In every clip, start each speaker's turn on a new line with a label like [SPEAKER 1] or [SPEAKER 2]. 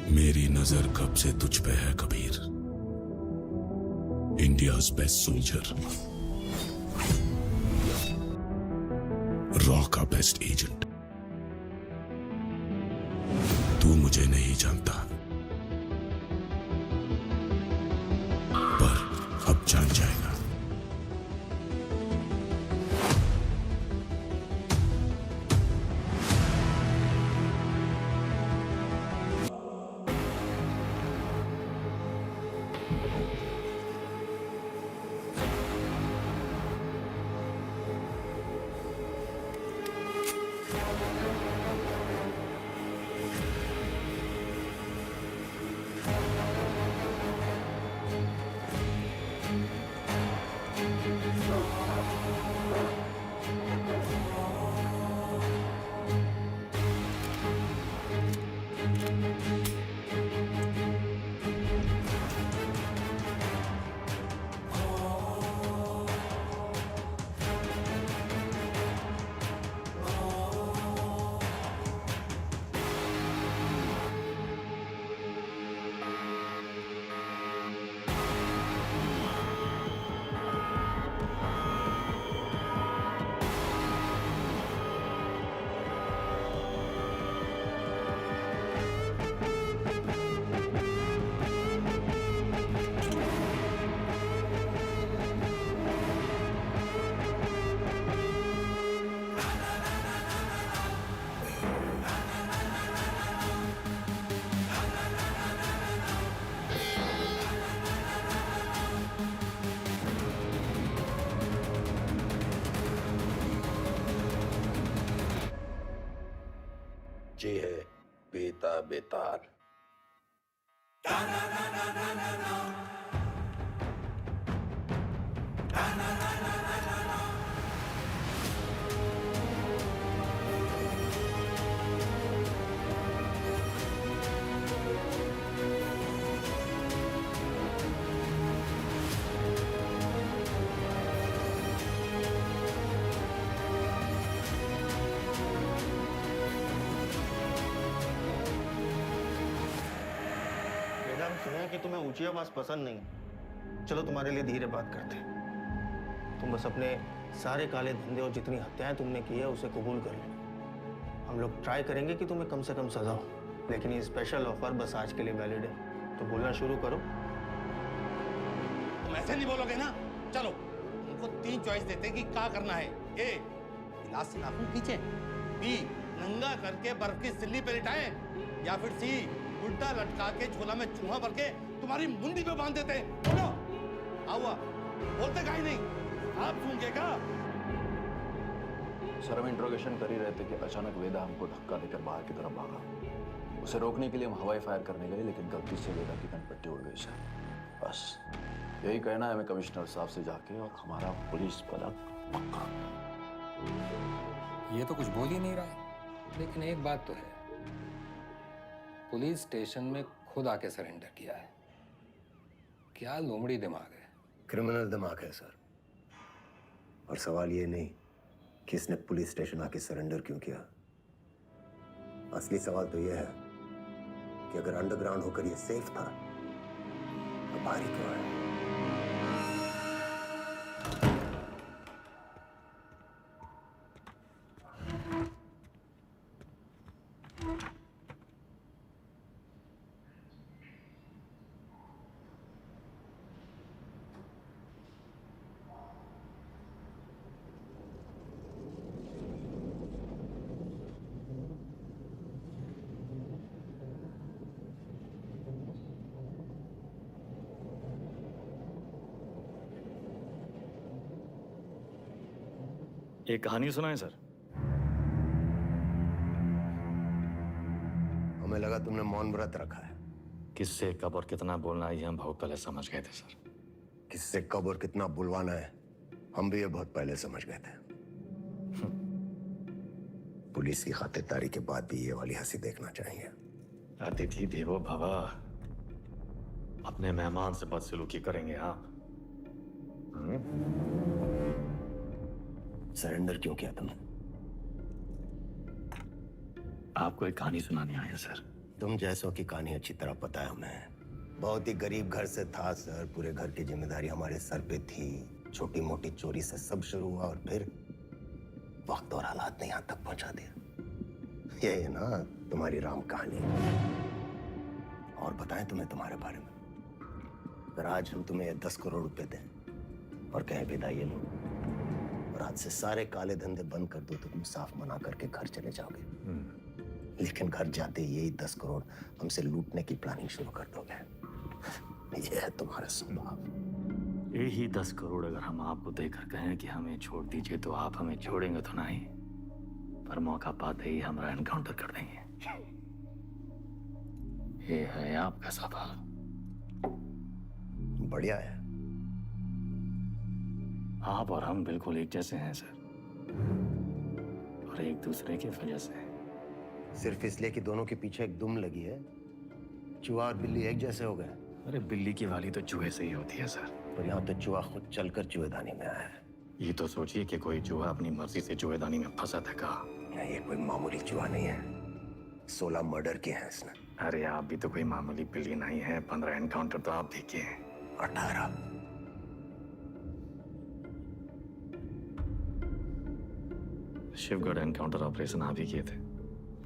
[SPEAKER 1] मेरी नजर कब से तुझ पे है Kabir. India's best soldier, raw का बेस्ट एजेंट। तू मुझे नहीं जानता, पर अब जान जाएगा।
[SPEAKER 2] जी है बेता बेताल।
[SPEAKER 3] सुना है कि तुम्हें ऊंची आवाज पसंद नहीं। चलो तुम्हारे लिए धीरे बात करते हैं। तुम बस अपने सारे काले धंधे और जितनी हत्याएं तुमने की है उसे कबूल कर लो। हम लोग ट्राई करेंगे कि तुम्हें कम से कम सजा हो, लेकिन ये स्पेशल ऑफर बस आज के लिए वैलिड है। तो बोलना शुरू करो।
[SPEAKER 4] तुम ऐसे नहीं बोलोगे ना। चलो उनको 3 चॉइस देते हैं कि क्या करना है। ए, गिलास से नाखून खींचे, बी, नंगा करके बर्फ की सिल्ली पे लिटाएं, या फिर सी, उल्टा लटका के झोला में चूहा भर के तुम्हारी मुंडी पे बांध देते। बोलो, आओ, बोलते काहे नहीं? आप सुन के का?
[SPEAKER 5] सर, हम इंट्रोगेशन कर ही रहे थे कि अचानक वेदा हमको धक्का देकर बाहर की तरफ भागा। उसे रोकने के लिए हम हवाई फायर करने गए, लेकिन गलती से वेदा की कनपट्टी उड़ गई सर। बस यही कहना है हमें कमिश्नर साहब से जाके, और हमारा पुलिस पदक पक्का।
[SPEAKER 6] ये तो कुछ बोल ही नहीं रहा है, लेकिन एक बात तो है, पुलिस स्टेशन में खुद आके सरेंडर किया है। क्या लोमड़ी दिमाग है।
[SPEAKER 2] क्रिमिनल दिमाग है सर। और सवाल ये नहीं कि इसने पुलिस स्टेशन आके सरेंडर क्यों किया। असली सवाल तो यह है कि अगर अंडरग्राउंड होकर ये सेफ था तो बाहर ही क्यों आया।
[SPEAKER 7] एक कहानी सुनाएं सर।
[SPEAKER 2] हमें लगा तुमने मौन व्रत रखा है।
[SPEAKER 7] किससे कब और कितना बोलना है ये हम बहुत पहले समझ गए थे सर।
[SPEAKER 2] किससे कब और कितना बुलवाना है हम भी ये बहुत पहले समझ गए थे। पुलिस की खातिरदारी के बाद भी ये वाली हंसी देखना चाहिए।
[SPEAKER 7] अतिथि देवो भव। अपने मेहमान से बदसलूकी करेंगे आप?
[SPEAKER 2] सरेंडर क्यों किया तुमने?
[SPEAKER 7] आपको एक कहानी सुनाने आया सर।
[SPEAKER 2] तुम जैसों की कहानी अच्छी तरह पता है हमें। बहुत ही गरीब घर से था सर, पूरे घर की जिम्मेदारी हमारे सर पे थी। छोटी मोटी चोरी से सब शुरू हुआ और फिर वक्त और हालात ने यहां तक पहुंचा दिया। ये है ना तुम्हारी राम कहानी। और बताएं तुम्हें तुम्हारे बारे में, अगर आज हम तुम्हें 10 करोड़ रुपए दें और कहें विदाई लो और आज से सारे काले धंधे बंद कर दो तो तुम साफ मना करके घर चले जाओगे। लेकिन घर जाते ही यही 10 करोड़ हमसे लूटने की प्लानिंग शुरू कर दोगे। ये है तुम्हारा स्वभाव।
[SPEAKER 7] यही 10 करोड़ अगर हम आपको देकर कहें कि हमें छोड़ दीजिए तो आप हमें छोड़ेंगे तो नहीं, पर मौका पाते ही हमारा एनकाउंटर कर देंगे। ये है आपका स्वभाव।
[SPEAKER 2] बढ़िया है।
[SPEAKER 7] आप और हम बिल्कुल एक जैसे हैं सर, और एक दूसरे की वजह से।
[SPEAKER 2] सिर्फ इसलिए कि दोनों के पीछे एक दुम लगी है, चूहा और बिल्ली एक जैसे हो गए।
[SPEAKER 7] अरे बिल्ली की वाली तो चूहे से ही होती है सर।
[SPEAKER 2] पर यहाँ तो चूहा खुद चलकर चूहेदानी में आया है।
[SPEAKER 7] ये तो सोचिए कि कोई चूहा अपनी मर्जी से चूहेदानी में फंसा था का।
[SPEAKER 2] ये कोई मामूली चूहा नहीं है, 16 मर्डर किए हैं इसने।
[SPEAKER 7] अरे आप भी तो कोई मामूली बिल्ली नहीं है। 15 एनकाउंटर तो आप देखिए।
[SPEAKER 2] 18।
[SPEAKER 7] शिवगढ़ एनकाउंटर ऑपरेशन आप ही किए थे।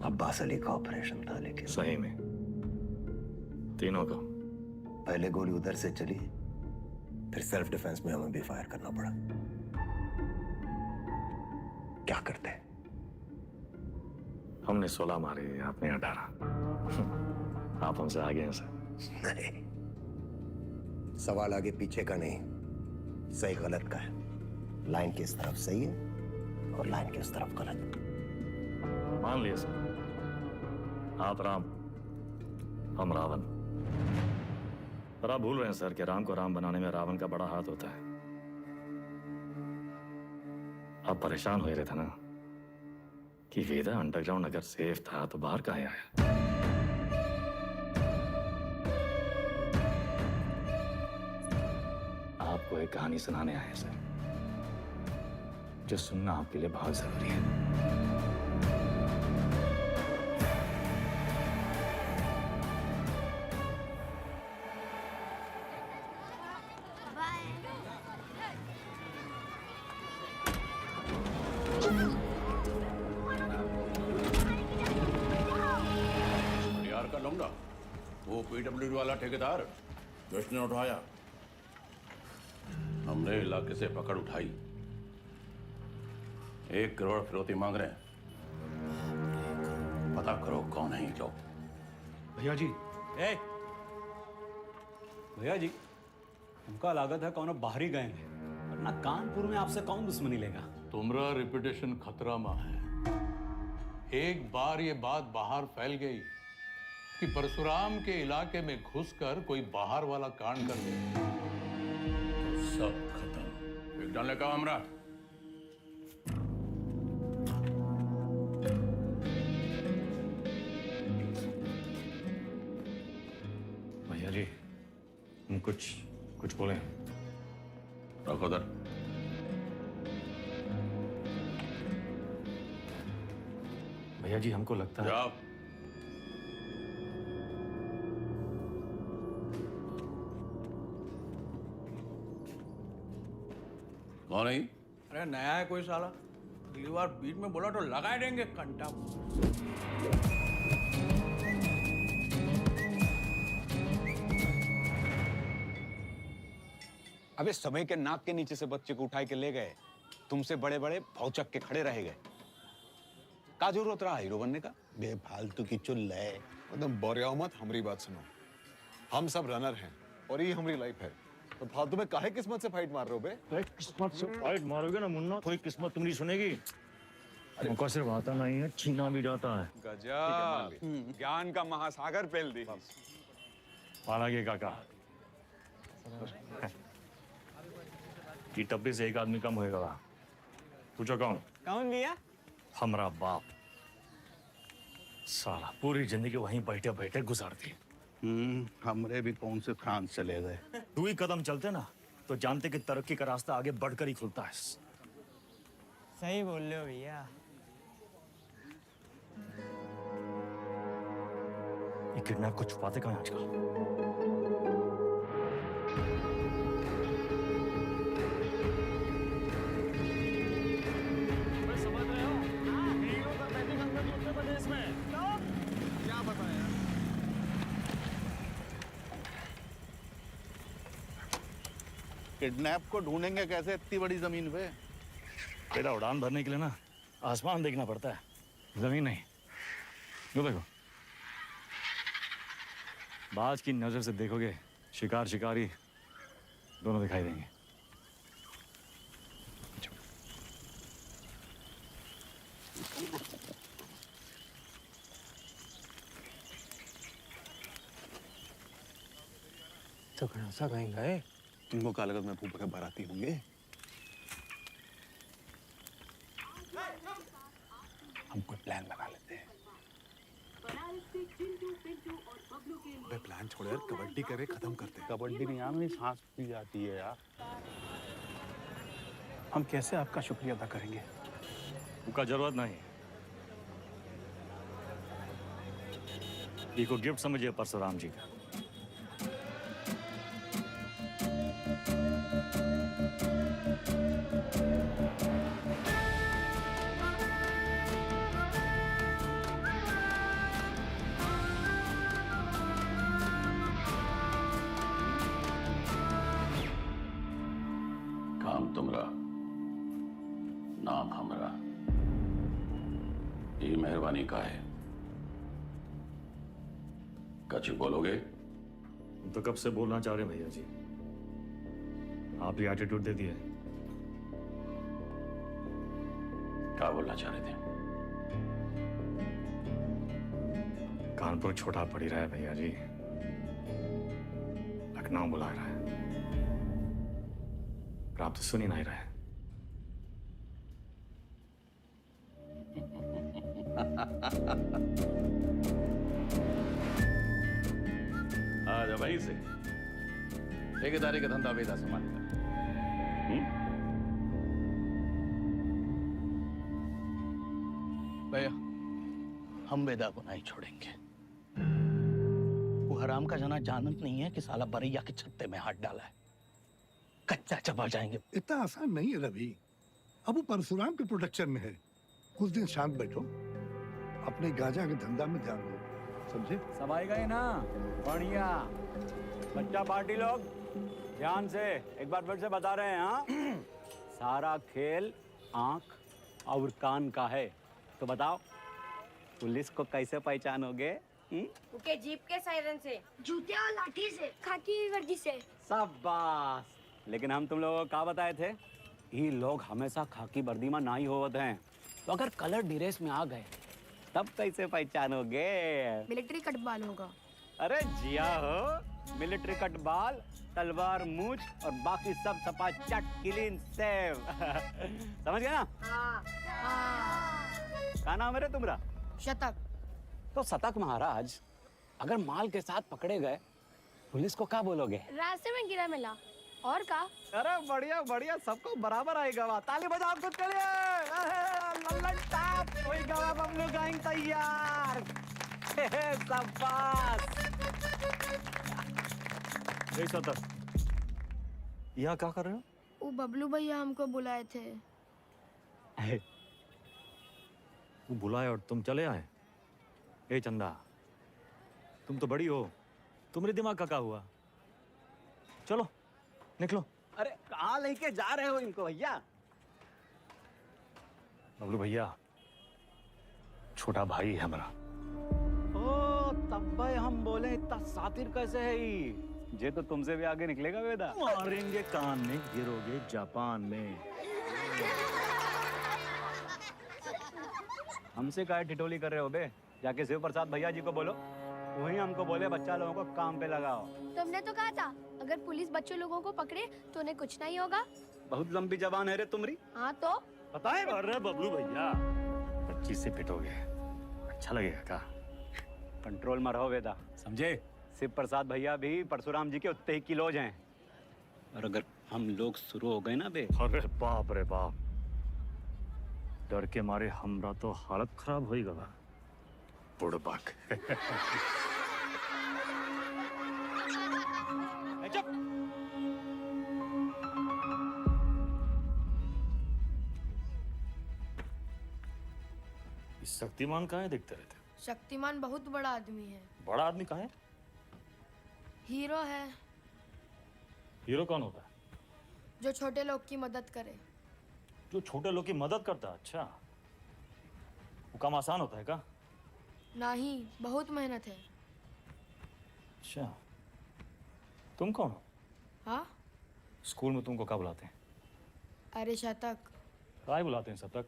[SPEAKER 2] अब्बास अली का ऑपरेशन था, लेकिन
[SPEAKER 7] सही में तीनों को।
[SPEAKER 2] पहले गोली उधर से चली, फिर सेल्फ डिफेंस में हमें भी फायर करना पड़ा। क्या करते हैं?
[SPEAKER 7] हमने 16 मारे, आपने 18। आप हमसे आगे हैं सर।
[SPEAKER 2] नहीं, सवाल आगे पीछे का नहीं, सही गलत का है। लाइन किस तरफ सही है और लाइन किस तरफ गलत।
[SPEAKER 7] मान लिए सर, आप राम, हम रावण। पर आप भूल रहे हैं सर कि राम को राम बनाने में रावण का बड़ा हाथ होता है। आप परेशान हो रहे थे ना कि वेदा अंडरग्राउंड अगर सेफ था तो बाहर कहाँ आया। आपको एक कहानी सुनाने आए सर, जो सुनना आपके लिए बहुत जरूरी है।
[SPEAKER 8] यार का लौंडा, वो पीडब्ल्यूडी वाला ठेकेदार किसने उठाया? हमने इलाके से पकड़ उठाई। 1 करोड़ फिरौती मांग रहे हैं। पता करो कौन है ये लोग।
[SPEAKER 9] भैया जी, भैया जी, हमका लागत है कौन बाहरी गए हैं, वरना कानपुर में आपसे कौन दुश्मनी लेगा।
[SPEAKER 8] तुम्हारा रेपुटेशन खतरा में है। एक बार ये बात बाहर फैल गई कि परशुराम के इलाके में घुसकर कोई बाहर वाला कांड कर दे तो सब खत्म। एक डालने का हमरा।
[SPEAKER 7] भैया जी, हम कुछ बोले।
[SPEAKER 8] रखो दर।
[SPEAKER 7] भैया जी, हमको लगता है
[SPEAKER 8] जाओ। कौन है?
[SPEAKER 10] अरे नया है कोई साला, अगली बार बीच में बोला तो लगा देंगे घंटा।
[SPEAKER 9] अबे समय के नाक के नीचे से बच्चे को उठाए के ले गए, तुमसे बड़े बड़े भौचक के खड़े रह गए। का जरूरत रहा हीरो बनने का?
[SPEAKER 11] बेफालतू की चुल है। एकदम बोरिया मत, हमारी बात सुनो। हम सब रनर हैं और ये हमारी लाइफ है, तो फालतू में काहे किस्मत से फाइट मार रहे हो बे?
[SPEAKER 7] किस्मत से फाइट मारोगे ना मुन्ना, कोई किस्मत तुम्हारी सुनेगी। मौका सिर्फ आता नहीं है, छीना भी जाता है।
[SPEAKER 9] गजब, ज्ञान का महासागर फैल दी।
[SPEAKER 7] हालांकि काका, की टप्पी से एक आदमी कम होएगा। पूछो कौन?
[SPEAKER 9] कौन भैया?
[SPEAKER 7] हमारा बाप। साला पूरी जिंदगी वहीं बैठे बैठे गुजार दी।
[SPEAKER 10] हमरे भी कौन से फ्रांस चले गए।
[SPEAKER 7] 2 ही कदम चलते ना तो जानते कि तरक्की का रास्ता आगे बढ़कर ही खुलता है।
[SPEAKER 12] सही बोल रहे हो भैया।
[SPEAKER 7] ये किडनैप को छुपाते कहाँ हैं आजकल? समझ रहे हो? हीरो का बैटिंग अंदर उत्तर प्रदेश में। क्या बताया?
[SPEAKER 4] किडनैप को ढूंढेंगे कैसे इतनी बड़ी जमीन पे?
[SPEAKER 7] बेटा उड़ान भरने के लिए ना आसमान देखना पड़ता है, जमीन नहीं। यो देखो, बाज की नजर से देखोगे शिकार शिकारी दोनों दिखाई देंगे।
[SPEAKER 6] तो घनासा कहीं गए?
[SPEAKER 11] तुमको क्या लगा मैं फूफा के बाराती होंगे? हम कोई प्लान बना लेते हैं। अबे प्लान छोड़ो यार, कबड्डी करे खत्म करते हैं।
[SPEAKER 4] कबड्डी नहीं यार, मेरी सांस फूल जाती है यार। हम कैसे आपका शुक्रिया अदा करेंगे?
[SPEAKER 7] उनका जरूरत नहीं। ये को गिफ्ट समझिए परशुराम जी का।
[SPEAKER 5] काम तुमरा, नाम हमरा। ये मेहरबानी का है। कछ बोलोगे?
[SPEAKER 7] तो कब से बोलना चाह रहे हैं भैया जी, आप ही एटीट्यूड दे दिए।
[SPEAKER 5] क्या बोलना चाह रहे थे?
[SPEAKER 7] कानपुर छोटा पड़ ही रहा है भैया जी, लखनऊ बुला रहा है, पर आप तो सुन ही नहीं रहे।
[SPEAKER 9] आ भाई से ठेकेदारी का धंधा वेदा संभालेगा।
[SPEAKER 3] भैया, हम वेदा को नहीं छोड़ेंगे। वो हराम का जना जानत नहीं है कि साला बरैया के छत्ते में हाथ डाला है। कच्चा चबा जाएंगे।
[SPEAKER 13] इतना आसान नहीं है रवि। अब वो परशुराम के प्रोटेक्शन में है। कुछ दिन शांत बैठो, अपने गांजा के धंधा में ध्यान दो, समझे?
[SPEAKER 10] सब आई गए ना? बढ़िया। बच्चा पार्टी लोग ध्यान से एक बार फिर से बता रहे हैं, हाँ? सारा खेल आंख और कान का है। तो बताओ, पुलिस को कैसे पहचानोगे?
[SPEAKER 14] उनके जीप के सायरन से, जूते और लाठी से, खाकी वर्दी से।
[SPEAKER 10] शाबाश। लेकिन हम तुम लोगों को क्या बताए थे? ये लोग हमेशा खाकी वर्दी में नहीं होते हैं, तो अगर कलर ड्रेस में आ गए तब कैसे पहचानोगे?
[SPEAKER 14] मिलिट्री कटबाल होगा।
[SPEAKER 10] अरे जिया हो, मिलिट्री कटबाल, तलवार मूछ और बाकी सब सपा चट क्लीन सेव। समझ गए ना? क्या नाम है रे तुम्हारा?
[SPEAKER 14] शतक।
[SPEAKER 10] तो शतक महाराज, अगर माल के साथ पकड़े गए, पुलिस को क्या बोलोगे?
[SPEAKER 14] रास्ते में गिरा मिला। और का?
[SPEAKER 10] अरे बढ़िया बढ़िया, सबको बराबर आएगा। ताली बजाओ कुछ के लिए। लल्लन टॉप, कोई गवा बबलू गाइंग तैयार। शाबाश।
[SPEAKER 7] सतर, यहाँ क्या कर रहे हो?
[SPEAKER 14] वो बबलू भैया हमको बुलाए थे।
[SPEAKER 7] वो बुलाए और तुम चले आए? ए चंदा, तुम तो बड़ी हो, तुम्हारे दिमाग का क्या हुआ? चलो निकलो।
[SPEAKER 10] अरे कहाँ लेके जा रहे हो इनको भैया?
[SPEAKER 7] बबलू भैया छोटा भाई है हमारा।
[SPEAKER 10] ओ तब भाई हम बोले इतना सातिर कैसे है ये तो तुमसे भी आगे निकलेगा वेदा।
[SPEAKER 7] मारेंगे कान में, गिरोगे जापान में।
[SPEAKER 10] हमसे काहे ठिठोली कर रहे हो बे? जाके शिव प्रसाद भैया जी को बोलो, वही हमको बोले बच्चा लोगों को काम पे लगाओ।
[SPEAKER 14] तुमने तो कहा था अगर पुलिस बच्चे लोगों को पकड़े तो उन्हें कुछ नहीं होगा।
[SPEAKER 10] बहुत लंबी जबान है रे तुम्हारी।
[SPEAKER 14] हाँ तो
[SPEAKER 10] पता है?
[SPEAKER 7] अरे बबलू भैया, 25 से पिटोगे, अच्छा लगेगा क्या?
[SPEAKER 10] कंट्रोल में रहो वेदा, समझे? शिव प्रसाद भैया भी परशुराम जी के उतने ही किलोज हैं, और अगर हम लोग शुरू हो गए ना बे।
[SPEAKER 7] अरे बाप रे बाप, डर के मारे हमरा तो हालत खराब हो ही गवा। बुड़बक। शक्तिमान कहाँ है दिखते रहते?
[SPEAKER 14] शक्तिमान बहुत बड़ा आदमी है।
[SPEAKER 7] बड़ा आदमी कहाँ है?
[SPEAKER 14] हीरो है
[SPEAKER 7] हीरो कौन होता है?
[SPEAKER 14] जो छोटे लोग की मदद करे।
[SPEAKER 7] जो छोटे लोग की मदद करता है? अच्छा, वो काम आसान होता है का?
[SPEAKER 14] नहीं, बहुत मेहनत है।
[SPEAKER 7] अच्छा, तुम कौन हो?
[SPEAKER 14] हाँ?
[SPEAKER 7] स्कूल में तुमको क्या बुलाते हैं?
[SPEAKER 14] अरे शतक।
[SPEAKER 7] काय बुलाते हैं शतक?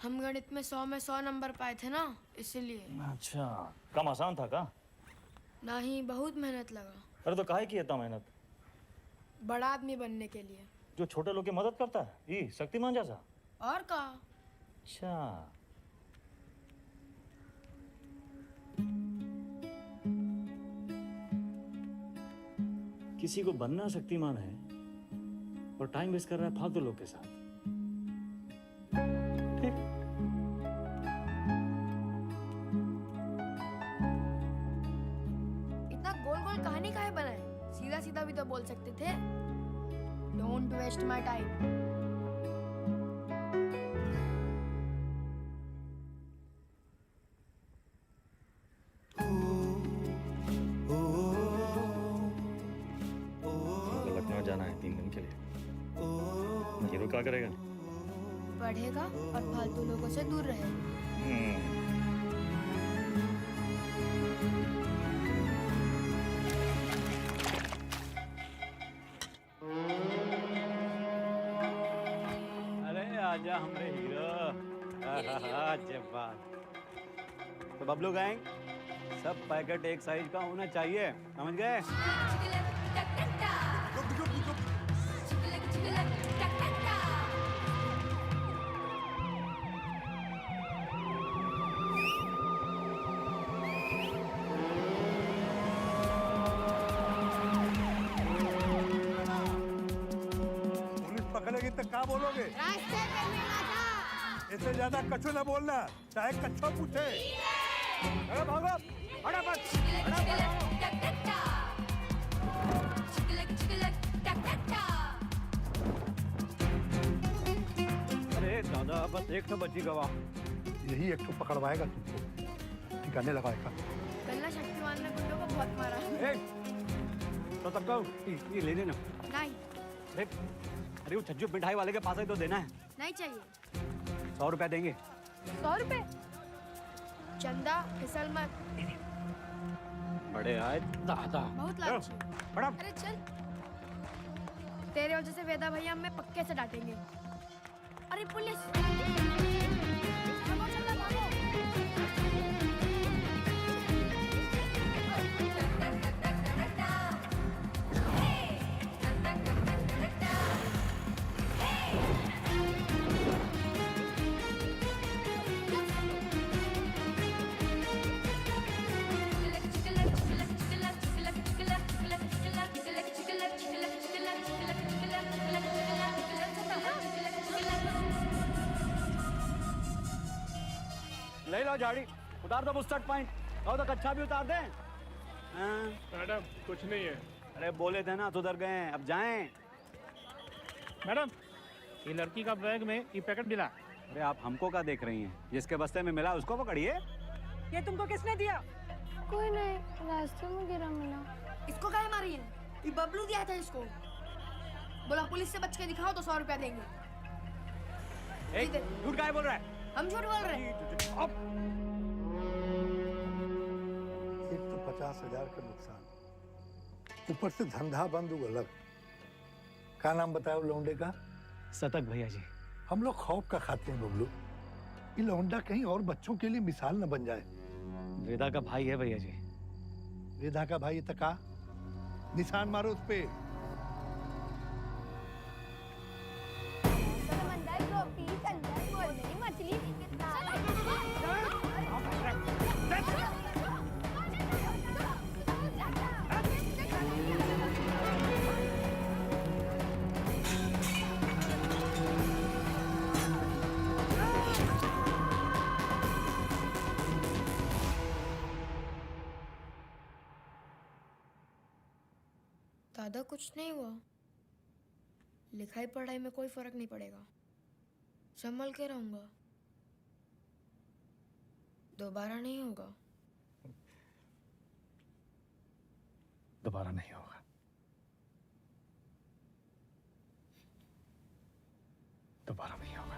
[SPEAKER 14] हम गणित में 100 में 100 नंबर पाए थे ना, इसीलिए।
[SPEAKER 7] अच्छा, काम आसान था का?
[SPEAKER 14] नहीं, बहुत मेहनत लगा।
[SPEAKER 7] अरे तो काहे की इतना मेहनत?
[SPEAKER 14] बड़ा आदमी बनने के लिए।
[SPEAKER 7] जो छोटे लोग की मदद करता है, ये शक्तिमान जैसा?
[SPEAKER 14] और का?
[SPEAKER 7] अच्छा, किसी को बनना शक्तिमान है और टाइम वेस्ट कर रहा है फालतू लोग के साथ। ठीक।
[SPEAKER 14] इतना गोल गोल कहानी काहे बनाए? सीधा सीधा भी तो बोल सकते थे। Don't waste my time.
[SPEAKER 7] Lucknow जाना है 3 दिन के लिए। हीरो क्या करेगा?
[SPEAKER 14] पढ़ेगा और फालतू लोगों से दूर रहेगा।
[SPEAKER 10] अरे आजा हमरे हीरो। जब बात तो बबलू गैंग, सब पैकेट एक साइज का होना चाहिए, समझ गए?
[SPEAKER 13] पुलिस पकड़ेगी तो क्या बोलोगे?
[SPEAKER 14] रास्ते पे मिला था।
[SPEAKER 13] इससे ज्यादा कछु न बोलना, चाहे कच्छो पूछे। अरे भागो,
[SPEAKER 10] अरे दादा, बस एक तो बची गवा।
[SPEAKER 13] यही एक तो पकड़वाएगा तुमको, ठिकाने लगाएगा।
[SPEAKER 14] कल ना शक्तिमान ने गुंडों को बहुत मारा।
[SPEAKER 10] तो तब का ये ले लेना।
[SPEAKER 14] नहीं,
[SPEAKER 10] देख, अरे वो छज्जू मिठाई वाले के पास ही तो देना है।
[SPEAKER 14] नहीं चाहिए।
[SPEAKER 10] 100 रुपया देंगे।
[SPEAKER 14] 100 रुपए? चंदा, फिसल मत।
[SPEAKER 10] बड़े आए दादा।
[SPEAKER 14] बहुत लालची।
[SPEAKER 10] बड़ा।
[SPEAKER 14] अरे चल। तेरे वजह से वेदा भैया हमें पक्के से डांटेंगे। अरे पुलिस! भागो, चल, भागो।
[SPEAKER 10] ले लो झाड़ी, उतार दो बुस्टर्ड पॉइंट। कहो तो कच्चा भी उतार दें।
[SPEAKER 15] मैडम कुछ नहीं है।
[SPEAKER 10] अरे बोले थे ना सुधर गए, अब जाएं।
[SPEAKER 15] मैडम, ये लड़की का बैग में ये पैकेट मिला।
[SPEAKER 10] अरे आप हमको क्या देख रही हैं? जिसके बस्ते में मिला उसको पकड़िए।
[SPEAKER 14] ये तुमको किसने दिया? कोई नहीं, रास्ते में गिरा मिला। इसको काहे मारी है? ये बबलू दिया था इसको। बोला पुलिस से बच के दिखाओ तो 100 रुपया देंगे।
[SPEAKER 10] झूठ काहे बोल रहा है?
[SPEAKER 14] हम झूठ बोल रहे हैं।
[SPEAKER 13] एक तो 50,000 का नुकसान, ऊपर से धंधा बंद हुआ अलग। क्या नाम बताया लौंडे का?
[SPEAKER 10] शतक भैया जी।
[SPEAKER 13] हम लोग खौफ का खाते हैं बबलू, ये लौंडा कहीं और बच्चों के लिए मिसाल न बन जाए।
[SPEAKER 10] वेदा का भाई है भैया जी।
[SPEAKER 13] वेदा का भाई तका निशान मारो उस पे।
[SPEAKER 14] मछली दादा, कुछ नहीं हुआ। लिखाई पढ़ाई में कोई फर्क नहीं पड़ेगा। संभल के रहूंगा। दोबारा नहीं होगा।
[SPEAKER 7] दोबारा नहीं होगा। दोबारा नहीं होगा।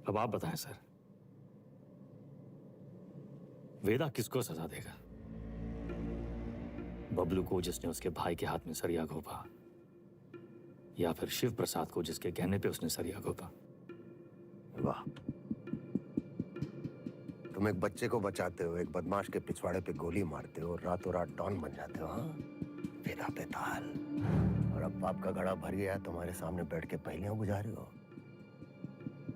[SPEAKER 7] अब आप बताएं सर, वेदा किसको सजा देगा? बबलू को जिसने उसके भाई के हाथ में सरिया घोंपा, या फिर शिव प्रसाद को जिसके कहने पे उसने सरिया घोंपा?
[SPEAKER 2] वाह, तुम एक बच्चे को बचाते हो, एक बदमाश के पिछवाड़े पे गोली मारते हो और रातों रात डॉन बन जाते हो। हाँ, वेदा पे ताल। और अब बाप का घड़ा भर गया, तुम्हारे सामने बैठ के पहेलियां बुझा रहे हो।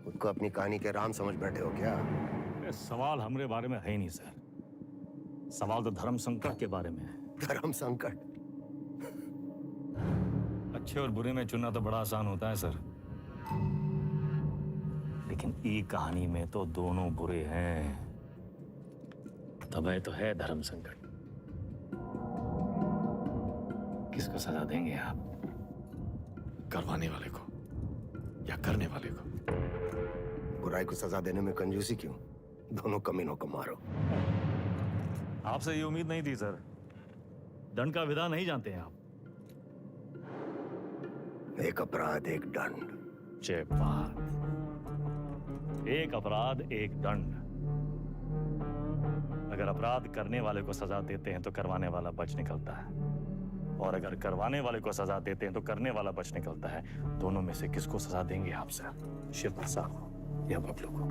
[SPEAKER 2] उसको अपनी कहानी के राम समझ बैठे हो क्या?
[SPEAKER 7] सवाल हमारे बारे में है ही नहीं सर, सवाल तो धर्म संकट के बारे में है।
[SPEAKER 2] धर्म संकट?
[SPEAKER 7] अच्छे और बुरे में चुनना तो बड़ा आसान होता है सर, लेकिन ई कहानी में तो दोनों बुरे हैं, तभी तो है धर्म संकट। किसको सजा देंगे आप? करवाने वाले को या करने वाले को?
[SPEAKER 2] बुराई को सजा देने में कंजूसी क्यों? दोनों कमीनों को मारो।
[SPEAKER 7] आपसे ये उम्मीद नहीं थी सर, दंड का विधान नहीं जानते हैं आप।
[SPEAKER 2] एक अपराध एक दंड।
[SPEAKER 7] जय बात, एक अपराध एक दंड। अगर अपराध करने वाले को सजा देते हैं तो करवाने वाला बच निकलता है, और अगर करवाने वाले को सजा देते हैं तो करने वाला बच निकलता है। दोनों में से किसको सजा देंगे आप सर? शिव प्रसाद को या बबलू को?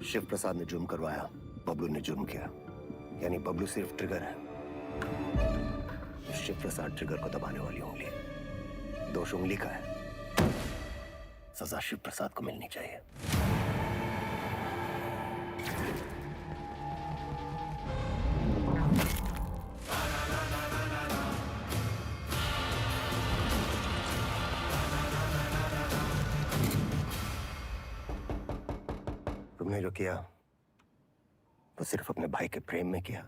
[SPEAKER 2] शिव प्रसाद ने जुर्म करवाया, बबलू ने जुर्म किया, यानी बबलू सिर्फ ट्रिगर है। शिव प्रसाद ट्रिगर को दबाने वाली उंगली है। दोष उंगली का है, सजा शिव प्रसाद को मिलनी चाहिए। तुमने जो किया वो सिर्फ अपने भाई के प्रेम में किया,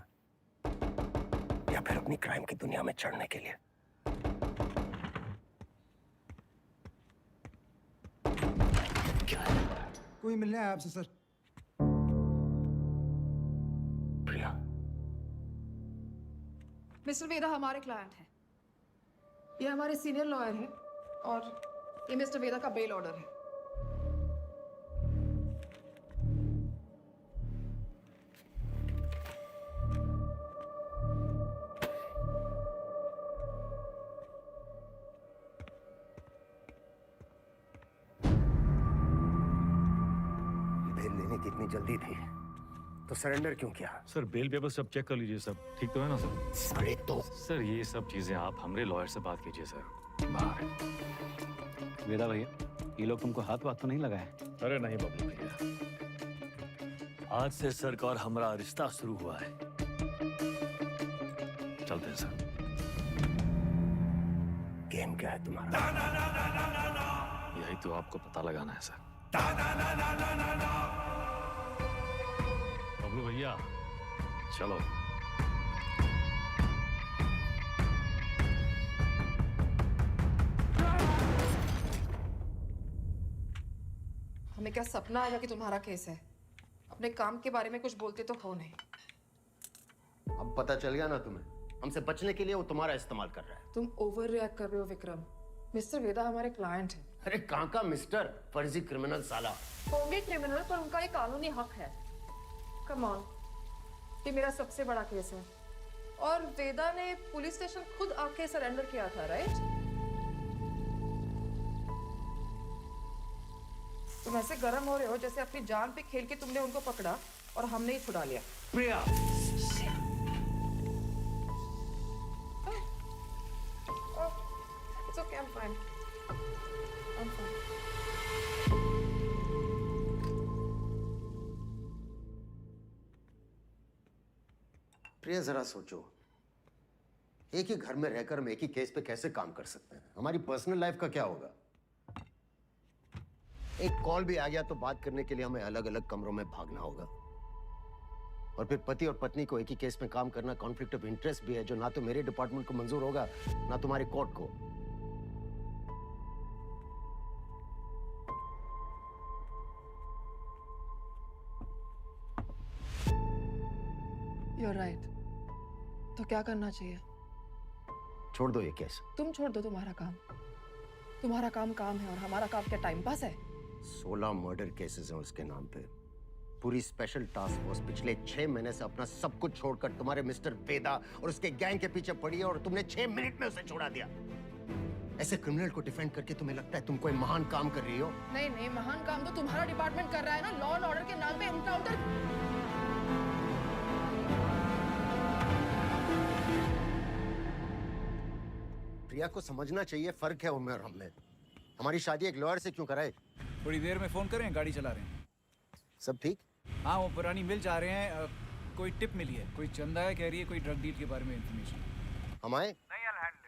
[SPEAKER 2] या फिर अपनी क्राइम की दुनिया में चढ़ने के लिए?
[SPEAKER 16] क्या है? कोई मिलने आया आपसे सर।
[SPEAKER 2] प्रिया,
[SPEAKER 17] मिस्टर वेदा हमारे क्लाइंट हैं। ये हमारे सीनियर लॉयर हैं और ये मिस्टर वेदा का बेल ऑर्डर है।
[SPEAKER 2] इतनी जल्दी थी तो सरेंडर क्यों किया?
[SPEAKER 7] सर बेल पेपर सब चेक कर लीजिए, सब ठीक तो है ना सर?
[SPEAKER 2] अरे तो
[SPEAKER 7] सर ये सब चीजें आप हमारे लॉयर से बात कीजिए सर। बाहर
[SPEAKER 10] वेदा भैया, ये लोग तुमको हाथ तो नहीं लगाए?
[SPEAKER 7] अरे नहीं बबलू भैया, आज से सर का और हमारा रिश्ता शुरू हुआ है। चलते हैं सर।
[SPEAKER 2] गेम क्या है तुम्हारा?
[SPEAKER 7] यही तो आपको पता लगाना है सर। बबलू भैया चलो।
[SPEAKER 17] हमें क्या सपना आया कि तुम्हारा केस है? अपने काम के बारे में कुछ बोलते तो हो नहीं।
[SPEAKER 2] अब पता चल गया ना तुम्हें, हमसे बचने के लिए वो तुम्हारा इस्तेमाल कर रहा है।
[SPEAKER 17] तुम ओवर रिएक्ट कर रहे हो विक्रम। मिस्टर वेदा हमारे क्लाइंट हैं।
[SPEAKER 2] अरे कहाँ का मिस्टर, फर्जी क्रिमिनल साला।
[SPEAKER 17] होंगे क्रिमिनल पर उनका एक कानूनी हक है। कम ऑन, ये मेरा सबसे बड़ा केस है और वेदा ने पुलिस स्टेशन खुद आके सरेंडर किया था, राइट? तुम ऐसे गर्म हो रहे हो जैसे अपनी जान पे खेल के तुमने उनको पकड़ा और हमने ही छुड़ा लिया।
[SPEAKER 10] प्रिया,
[SPEAKER 17] It's okay, I'm fine. I'm fine.
[SPEAKER 2] प्रिया जरा सोचो, एक ही घर में रहकर हम एक ही केस पे कैसे काम कर सकते हैं? हमारी पर्सनल लाइफ का क्या होगा? एक कॉल भी आ गया तो बात करने के लिए हमें अलग अलग कमरों में भागना होगा। और फिर पति और पत्नी को एक ही केस में काम करना कॉन्फ्लिक्ट ऑफ इंटरेस्ट भी है, जो ना तो मेरे डिपार्टमेंट को मंजूर होगा ना तुम्हारे कोर्ट को।
[SPEAKER 17] You're right. तो क्या करना चाहिए?
[SPEAKER 2] छोड़ दो ये केस।
[SPEAKER 17] तुम छोड़ दो तुम्हारा काम। तुम्हारा काम काम है और हमारा काम क्या टाइम पास है?
[SPEAKER 2] 16 मर्डर केसेस हैं उसके नाम पे। पूरी स्पेशल टास्क फोर्स पिछले 6 महीने से अपना सब कुछ छोड़कर तुम्हारे मिस्टर वेदा और उसके गैंग के पीछे पड़ी है और तुमने 6 मिनट में उसे छोड़ा दिया। ऐसे क्रिमिनल को डिफेंड करके तुम्हें लगता है तुम कोई महान काम कर रही हो?
[SPEAKER 17] नहीं नहीं, महान काम तो तुम्हारा डिपार्टमेंट कर रहा है ना, लॉ एंड ऑर्डर के नाम पे एनकाउंटर।
[SPEAKER 2] प्रिया को समझना चाहिए, फर्क है उनमें और हम में। हमारी शादी एक लॉयर से क्यों कराए?
[SPEAKER 16] थोड़ी देर में फोन करें, गाड़ी चला रहे हैं।
[SPEAKER 2] सब ठीक?
[SPEAKER 16] हाँ, वो पुरानी मिल जा रहे हैं। कोई टिप मिली है, कोई चंदा है, कह रही है कोई ड्रग डील के बारे में इंफॉर्मेशन।
[SPEAKER 2] हम आए?
[SPEAKER 16] नहीं, I'll handle it.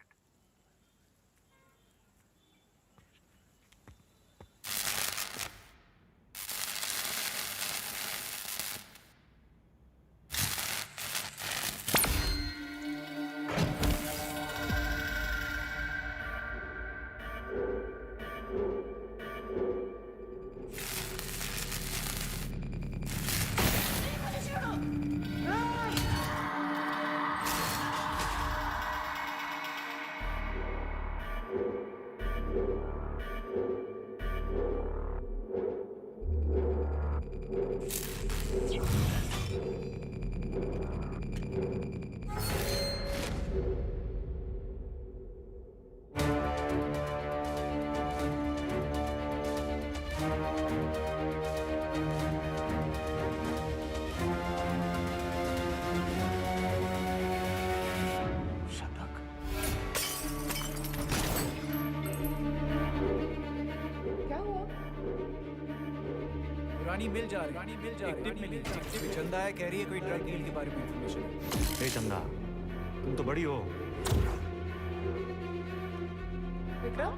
[SPEAKER 16] पुरानी मिल जा रही है, एक टिप मिली है। कोई चंदा है, कह रही है कोई ड्रग डील के बारे में इंफॉर्मेशन।
[SPEAKER 7] हे चंदा, तुम तो बड़ी हो।
[SPEAKER 17] विक्रम?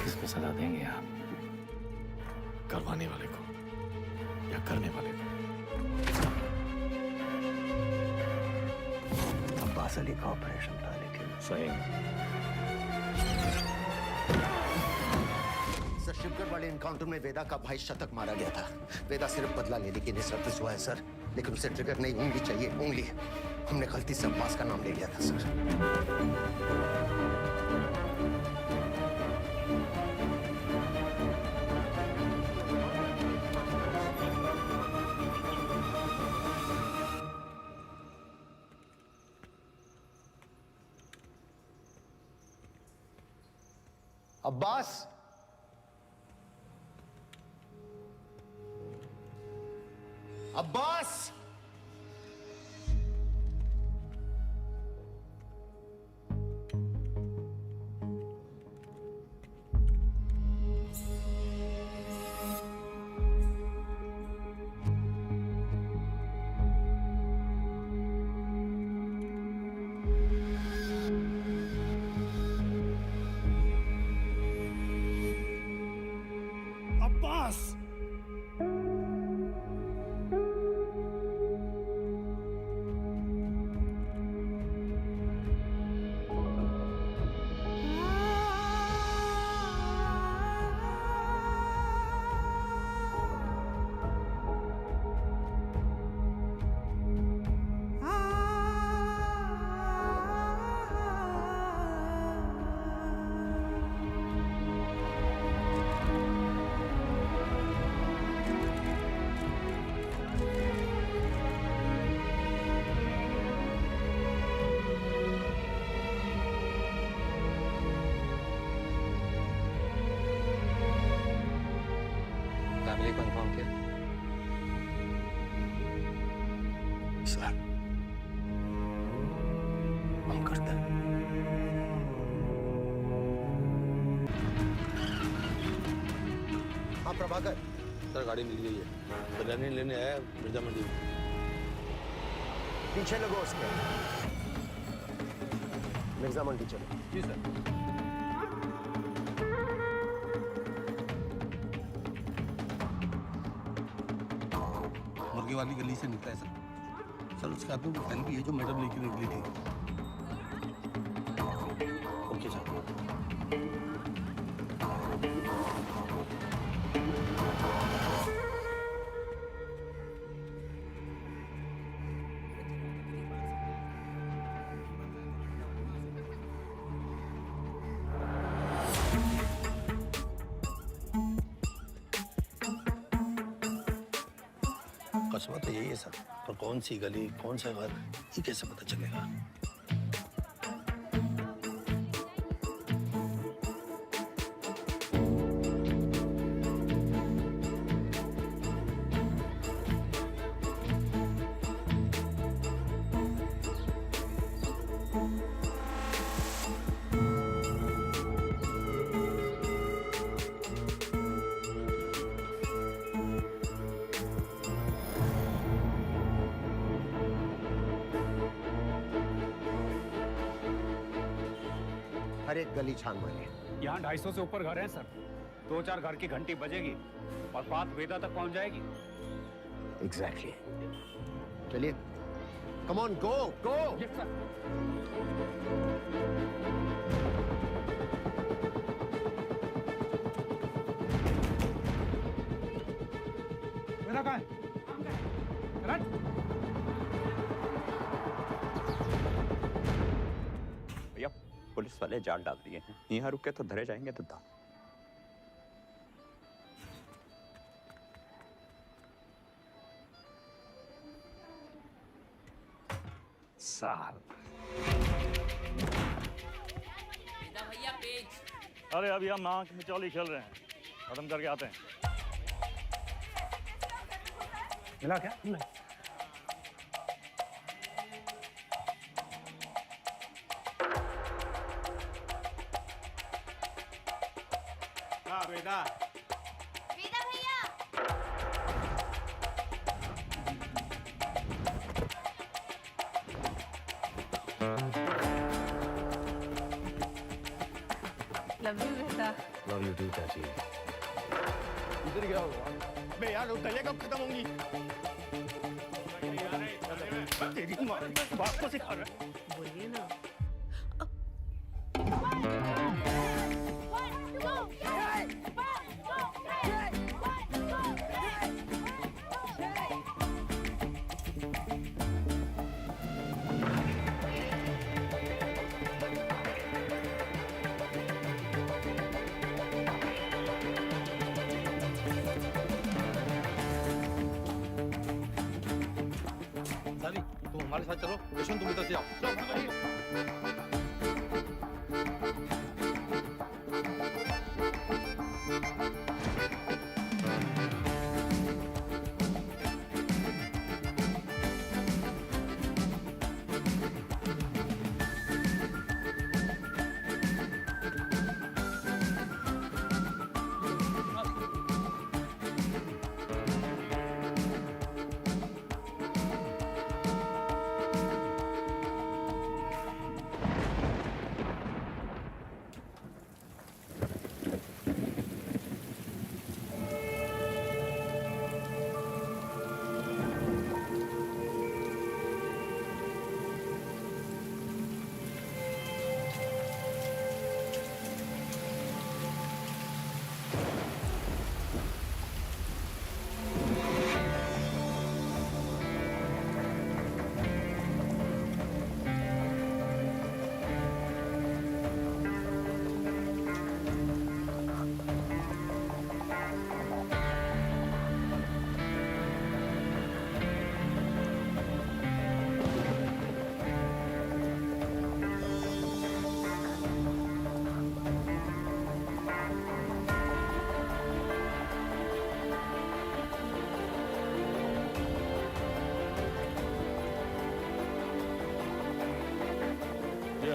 [SPEAKER 7] किसको सजा देंगे आप? करवाने वाले को या करने वाले को?
[SPEAKER 2] अब्बास अली का ऑपरेशन था, लेकिन
[SPEAKER 7] सही।
[SPEAKER 2] सर, शिवगढ़ वाले एनकाउंटर में वेदा का भाई शतक मारा गया था। वेदा सिर्फ बदला लेने की निस्बत हुआ है सर, लेकिन उसे ट्रिगर नहीं, उंगली चाहिए, उंगली। हमने गलती से अब्बास का नाम ले लिया था सर। अब्बास, अब्बास,
[SPEAKER 13] अब्बास,
[SPEAKER 6] फैमिली को इन्फॉर्म किया?
[SPEAKER 2] सर, हम करते हैं। हाँ प्रभाकर
[SPEAKER 4] सर गाड़ी मिल गई है, बिरयानी लेने आया मिर्जा मंडी।
[SPEAKER 2] पीछे लगो उसके। मिर्जा मंडी चलो।
[SPEAKER 4] जी सर। मुर्गी वाली गली से निकला है सर। सर उसके हाथ में वो फाइल भी है जो मैडम लेके निकली थी। Okay sir. कस्बा तो यही है सर, पर कौन सी गली कौन सा घर ये कैसे पता चलेगा?
[SPEAKER 2] हर एक गली छान मारिए।
[SPEAKER 10] यहाँ 250 से ऊपर घर हैं सर। 2-4 घर की घंटी बजेगी और बात वेदा तक पहुंच जाएगी।
[SPEAKER 2] एग्जैक्टली। चलिए, come on, go go.
[SPEAKER 10] Yes sir.
[SPEAKER 15] मेरा कहाँ है?
[SPEAKER 9] भैया पुलिस वाले जाल डाल दिए हैं, यहाँ रुक के तो धरे जाएंगे तो दाम।
[SPEAKER 7] साल। अरे अभी हम नाक मिचौली खेल रहे हैं, खत्म करके आते हैं।
[SPEAKER 15] मिला क्या?
[SPEAKER 4] हाँ बेटा।
[SPEAKER 14] वेदा भैया।
[SPEAKER 17] लव यू बेटा।
[SPEAKER 2] लव यू टू चाची।
[SPEAKER 3] इधर क्या हुआ? बे यार उतरिए कब खत्म होंगी? तेरी माँ बाप को सिखा रहा है।
[SPEAKER 17] बोलिए ना।
[SPEAKER 4] साली तुम हमारे साथ चलो, यशवंत तुम इधर से आओ। चलो।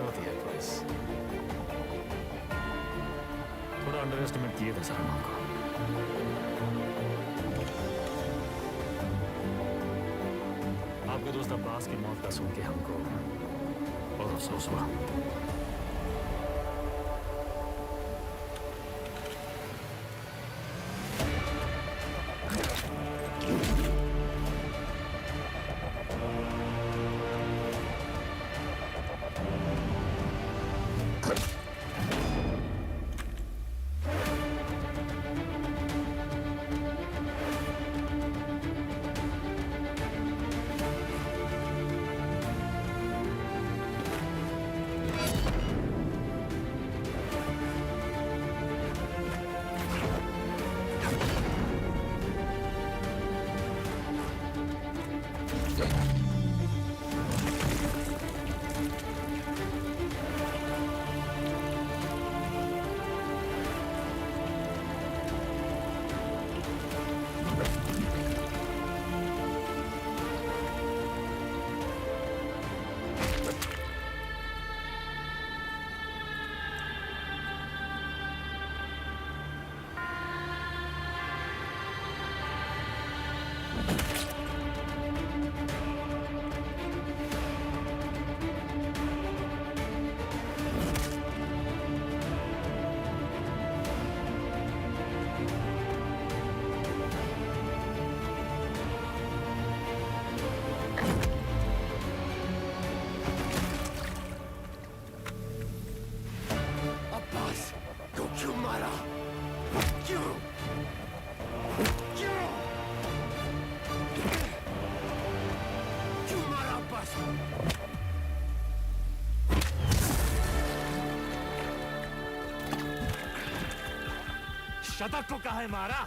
[SPEAKER 7] होती है प्राइस। थोड़ा अंडर एस्टिमेट किए थे सलमान को। आपके दोस्त अब्बास की मौत का सुन के हमको बहुत अफसोस हुआ।
[SPEAKER 18] शतक को कहा है मारा?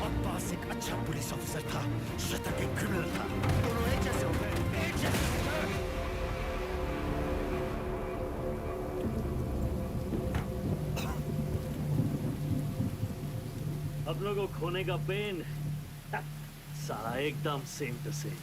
[SPEAKER 18] अब्बास एक अच्छा पुलिस ऑफिसर था, शतक एक क्रिमिनल था। दोनों एक जैसे हो गए, एक जैसे।
[SPEAKER 19] हम लोगों को खोने का पेन सारा एकदम सेम टू सेम।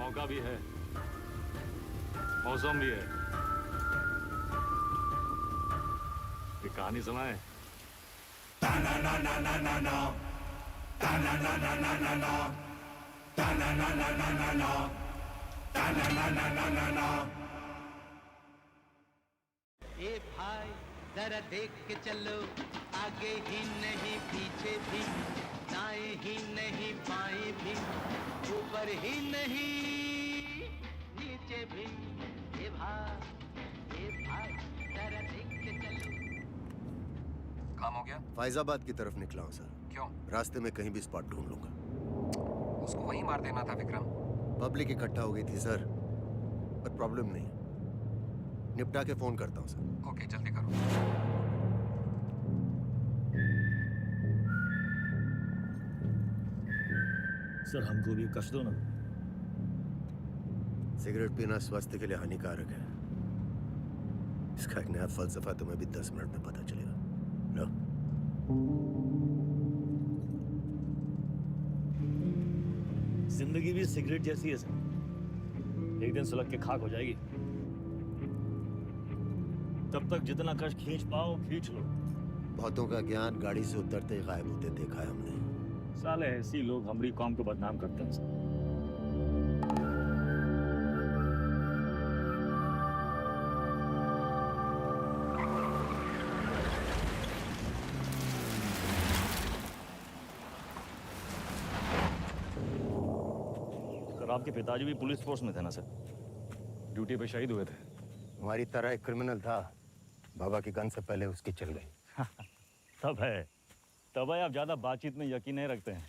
[SPEAKER 7] मौका भी है, मौसम भी है। ये कहानी सुनाए।
[SPEAKER 20] ए भाई जरा देख के चलो, आगे ही नहीं पीछे भी, दाएं ही नहीं बाएं भी, ऊपर ही नहीं नीचे भी। ए भाई जरा देख के चलो।
[SPEAKER 2] काम हो गया? फैजाबाद की तरफ निकला हूँ सर।
[SPEAKER 21] क्यों?
[SPEAKER 2] रास्ते में कहीं भी स्पॉट ढूंढ लूंगा।
[SPEAKER 21] उसको वहीं मार देना था विक्रम।
[SPEAKER 2] पब्लिक इकट्ठा हो गई थी सर, पर प्रॉब्लम नहीं, निपटा के फोन करता हूँ सर।
[SPEAKER 21] ओके, जल्दी करो।
[SPEAKER 18] सर हमको भी कस दो ना।
[SPEAKER 2] सिगरेट पीना स्वास्थ्य के लिए हानिकारक है। इसका एक नया फलसफा तुम्हें भी 10 मिनट में पता चलेगा। लो।
[SPEAKER 18] जिंदगी भी सिगरेट जैसी है सर, एक दिन सुलग के खाक हो जाएगी। तब तक जितना कश खींच पाओ खींच लो।
[SPEAKER 2] बहुतों का ज्ञान गाड़ी से उतरते ही गायब होते देखा है हमने।
[SPEAKER 18] साले ऐसी लोग हमारी कौम को बदनाम करते हैं सर।
[SPEAKER 7] आपके पिताजी भी पुलिस फोर्स में थे ना सर? ड्यूटी पे शहीद हुए थे।
[SPEAKER 2] हमारी तरह एक क्रिमिनल था, बाबा की गन से पहले उसकी चल गई।
[SPEAKER 7] तब है आप ज्यादा बातचीत में यकीन नहीं रखते हैं।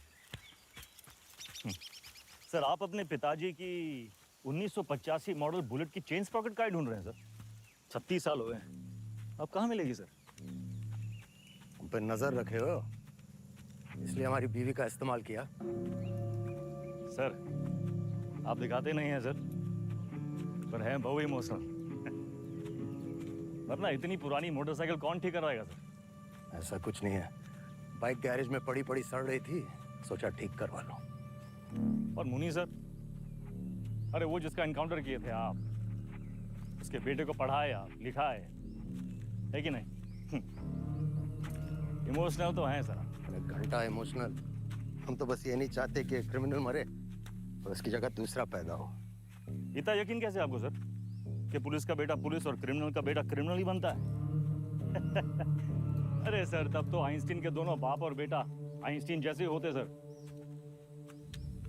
[SPEAKER 7] सर आप अपने पिताजी की 1985 मॉडल बुलेट की चेन स्प्रॉकेट का ढूंढ रहे हैं सर। 36 साल हो गए, अब कहाँ मिलेगी सर?
[SPEAKER 2] उन पर नजर रखे हो, इसलिए हमारी बीवी का इस्तेमाल किया।
[SPEAKER 7] सर आप दिखाते नहीं हैं सर, पर हैं बहुत इमोशनल। वरना इतनी पुरानी मोटरसाइकिल कौन ठीक कराएगा सर?
[SPEAKER 2] ऐसा कुछ नहीं है, बाइक गैरेज में पड़ी पड़ी सड़ रही थी, सोचा ठीक करवा लो।
[SPEAKER 7] और मुनी सर, अरे वो जिसका एनकाउंटर किए थे आप, उसके बेटे को पढ़ाए आप, लिखाए, है कि नहीं? इमोशनल तो हैं सर।
[SPEAKER 2] अरे घंटा इमोशनल, हम तो बस ये नहीं चाहते कि क्रिमिनल मरे और उसकी जगह दूसरा पैदा हो।
[SPEAKER 7] इतना यकीन कैसे आपको सर कि पुलिस का बेटा पुलिस और क्रिमिनल का बेटा क्रिमिनल ही बनता है? अरे सर तब तो आइंस्टीन के दोनों बाप और बेटा आइंस्टीन जैसे होते सर।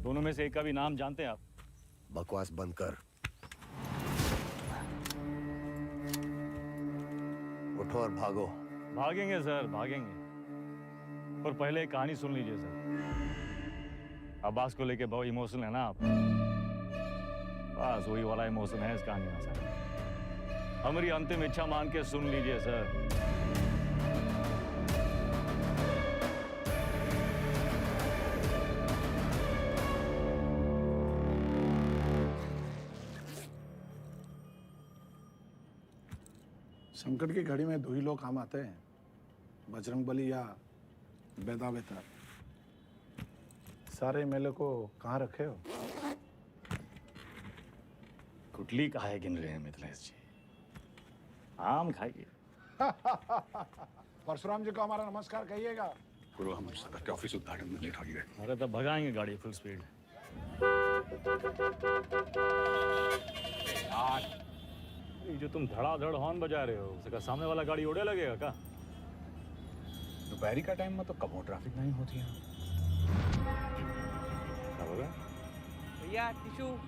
[SPEAKER 7] दोनों में से एक का भी नाम जानते हैं आप?
[SPEAKER 2] बकवास बंद कर, उठो और भागो।
[SPEAKER 7] भागेंगे सर भागेंगे, पर पहले एक कहानी सुन लीजिए सर। अब्बास को लेके बहुत इमोशनल है ना आप? बस वही वाला इमोशन है इस कहानी में सर। हमारी अंतिम इच्छा मान के सुन लीजिए सर।
[SPEAKER 1] संकट की घड़ी में दो ही लोग काम आते हैं, बजरंगबली या बेदा बेतार। सारे मेले को कहाँ रखे हो?
[SPEAKER 7] कुटली का है गिन रहे हैं मिथिलेश जी, आम खाइए।
[SPEAKER 1] परशुराम जी को हमारा नमस्कार कहिएगा।
[SPEAKER 11] गुरु हम सदर के ऑफिस उद्घाटन में लेट हो गए।
[SPEAKER 7] अरे तब भगाएंगे गाड़ी फुल स्पीड। ये जो तुम धड़ाधड़ हॉर्न बजा रहे हो, उसका सामने वाला गाड़ी उड़े लगेगा क्या?
[SPEAKER 16] दोपहरी का टाइम में तो कब ट्रैफिक नहीं होती है।
[SPEAKER 7] क्या होगा?
[SPEAKER 12] भैया टिशू।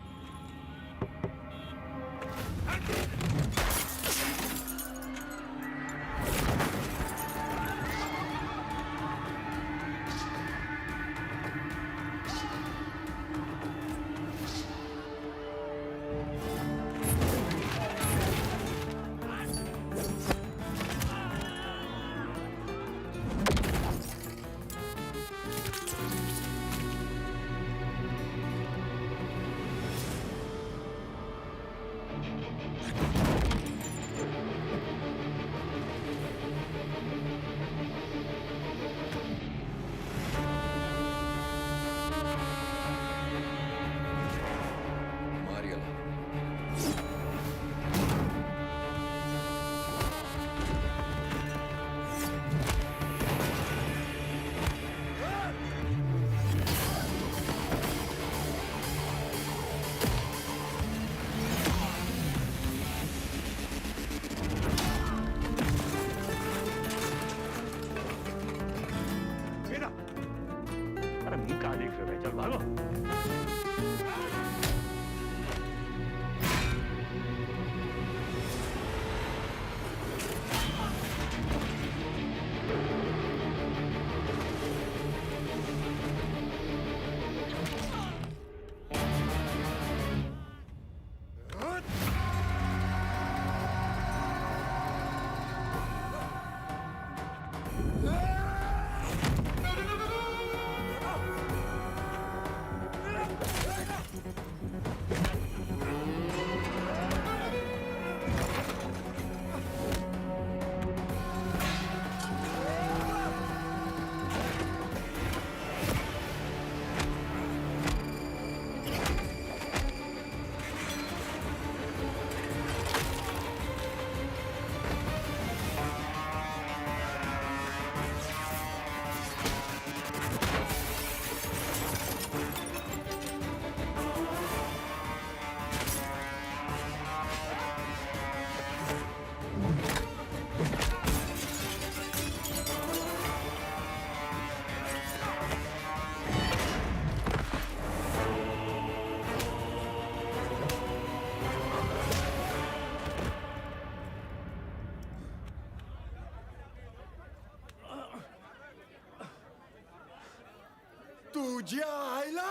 [SPEAKER 18] बुझिया आइला